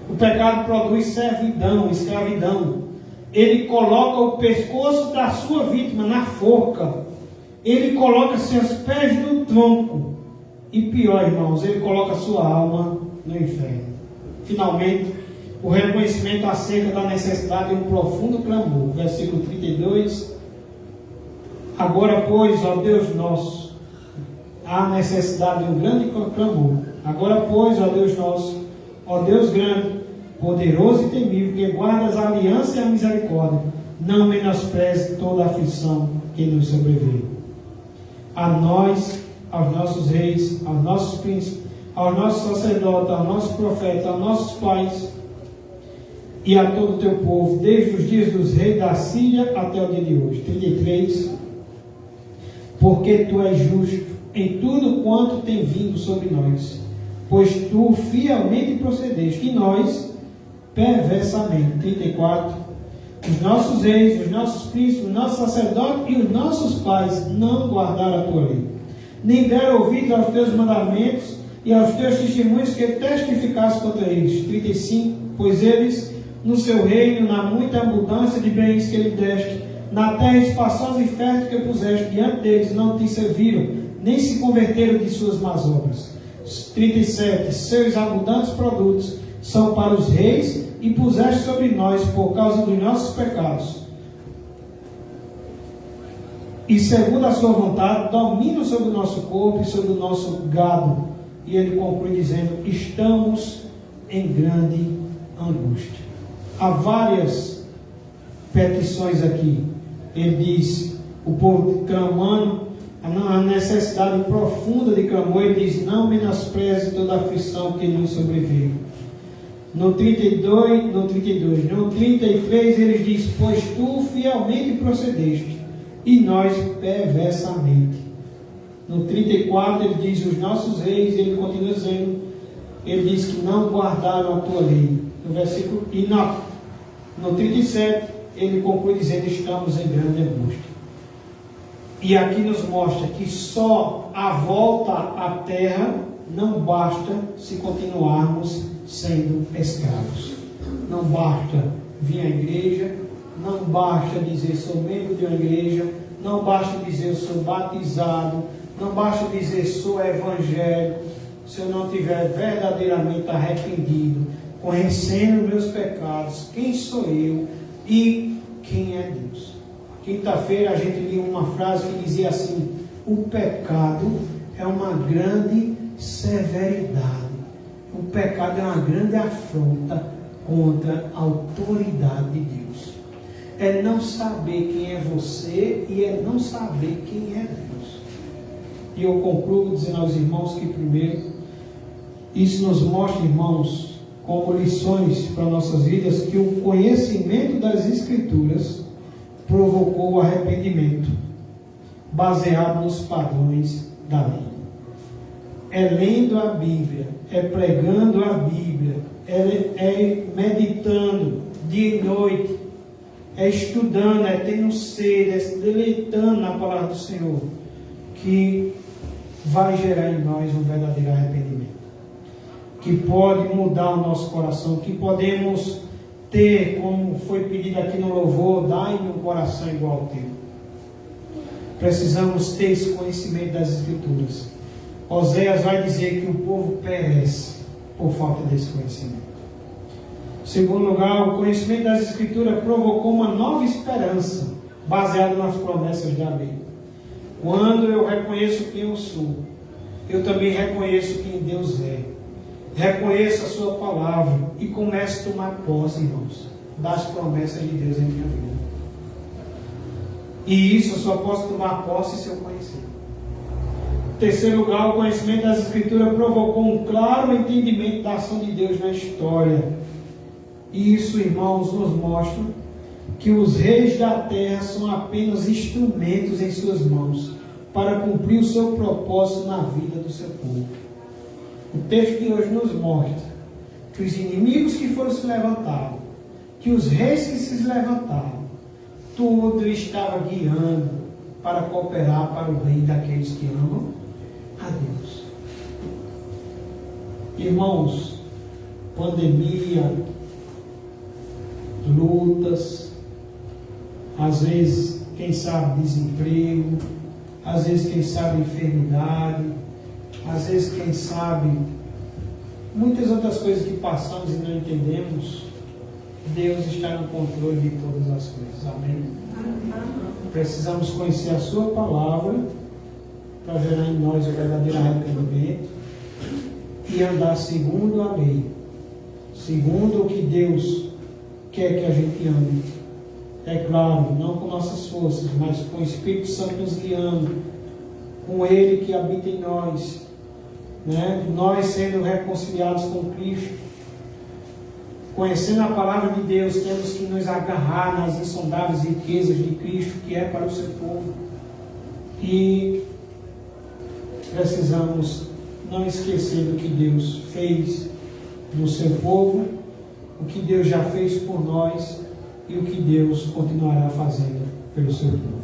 O pecado produz servidão, escravidão. Ele coloca o pescoço da sua vítima na forca. Ele coloca seus pés no tronco. E pior, irmãos, ele coloca sua alma no inferno. Finalmente, o reconhecimento acerca da necessidade de um profundo clamor. Versículo 32. Agora, pois, ó Deus nosso, há necessidade de um grande clamor. Agora, pois, ó Deus nosso, ó Deus grande, poderoso e temível, que guardas a aliança e a misericórdia, não menospreze toda a aflição que nos sobreveio. A nós, aos nossos reis, aos nossos príncipes, aos nossos sacerdotes, aos nossos profetas, aos nossos pais e a todo o teu povo, desde os dias dos reis da Síria até o dia de hoje. 33. Porque tu és justo em tudo quanto tem vindo sobre nós, pois tu fielmente procedeste, e nós perversamente. 34. Os nossos reis, os nossos príncipes, os nossos sacerdotes e os nossos pais não guardaram a tua lei, nem deram ouvido aos teus mandamentos e aos teus testemunhos que testificaste contra eles. 35. Pois eles, no seu reino, na muita abundância de bens que lhe deste, na terra espaçosa e fértil que puseste diante deles, não te serviram, nem se converteram de suas más obras. 37. Seus abundantes produtos são para os reis, e puseste sobre nós por causa dos nossos pecados. E segundo a sua vontade, dominam sobre o nosso corpo e sobre o nosso gado. E ele conclui dizendo, estamos em grande angústia. Há várias petições aqui. Ele diz, o povo clamando, a necessidade profunda de clamor. Ele diz, não menospreze toda a aflição que nos sobreveio. No 32, no 33 ele diz, pois tu fielmente procedeste, e nós perversamente. No 34 ele diz, os nossos reis, ele continua dizendo, ele diz que não guardaram a tua lei. No versículo, e no 37 ele conclui dizendo, estamos em grande angústia. E aqui nos mostra que só a volta à terra não basta se continuarmos sendo escravos. Não basta vir à igreja, não basta dizer sou membro de uma igreja, não basta dizer eu sou batizado, não basta dizer sou evangélico, se eu não estiver verdadeiramente arrependido, conhecendo meus pecados, quem sou eu e quem é Deus. Quinta-feira a gente lia uma frase que dizia assim, o pecado é uma grande severidade, o pecado é uma grande afronta contra a autoridade de Deus. É não saber quem é você e é não saber quem é Deus. E eu concluo dizendo aos irmãos que primeiro, isso nos mostra, irmãos, como lições para nossas vidas, que o conhecimento das Escrituras provocou o arrependimento, baseado nos padrões da lei. É lendo a Bíblia, é pregando a Bíblia, é meditando dia e noite, é estudando, é tendo sede, é se deleitando na palavra do Senhor, que vai gerar em nós um verdadeiro arrependimento, que pode mudar o nosso coração, que podemos ter, como foi pedido aqui no louvor, dai-me um coração igual ao teu. Precisamos ter esse conhecimento das Escrituras. Oséias vai dizer que o povo perece por falta desse conhecimento. Em segundo lugar, o conhecimento das Escrituras provocou uma nova esperança, baseada nas promessas da lei. Quando eu reconheço quem eu sou, eu também reconheço quem Deus é. Reconheço a sua palavra e começo a tomar posse, irmãos, das promessas de Deus em minha vida. E isso eu só posso tomar posse se eu conhecer. Em terceiro lugar, o conhecimento das Escrituras provocou um claro entendimento da ação de Deus na história. E isso, irmãos, nos mostra que os reis da terra são apenas instrumentos em suas mãos para cumprir o seu propósito na vida do seu povo. O texto de hoje nos mostra que os inimigos que foram se levantaram, que os reis que se levantaram, tudo estava guiando para cooperar para o bem daqueles que amam a Deus. Irmãos, pandemia, lutas, às vezes, quem sabe, desemprego, às vezes, quem sabe, enfermidade, às vezes, quem sabe, muitas outras coisas que passamos e não entendemos. Deus está no controle de todas as coisas. Amém? Precisamos conhecer a sua palavra para gerar em nós o verdadeiro arrependimento e andar segundo a lei, segundo o que Deus quer que a gente ande. É claro, não com nossas forças, mas com o Espírito Santo nos guiando, com Ele que habita em nós, né? Nós sendo reconciliados com Cristo, conhecendo a palavra de Deus, temos que nos agarrar nas insondáveis riquezas de Cristo, que é para o seu povo. E precisamos não esquecer do que Deus fez no seu povo, o que Deus já fez por nós e o que Deus continuará fazendo pelo seu povo.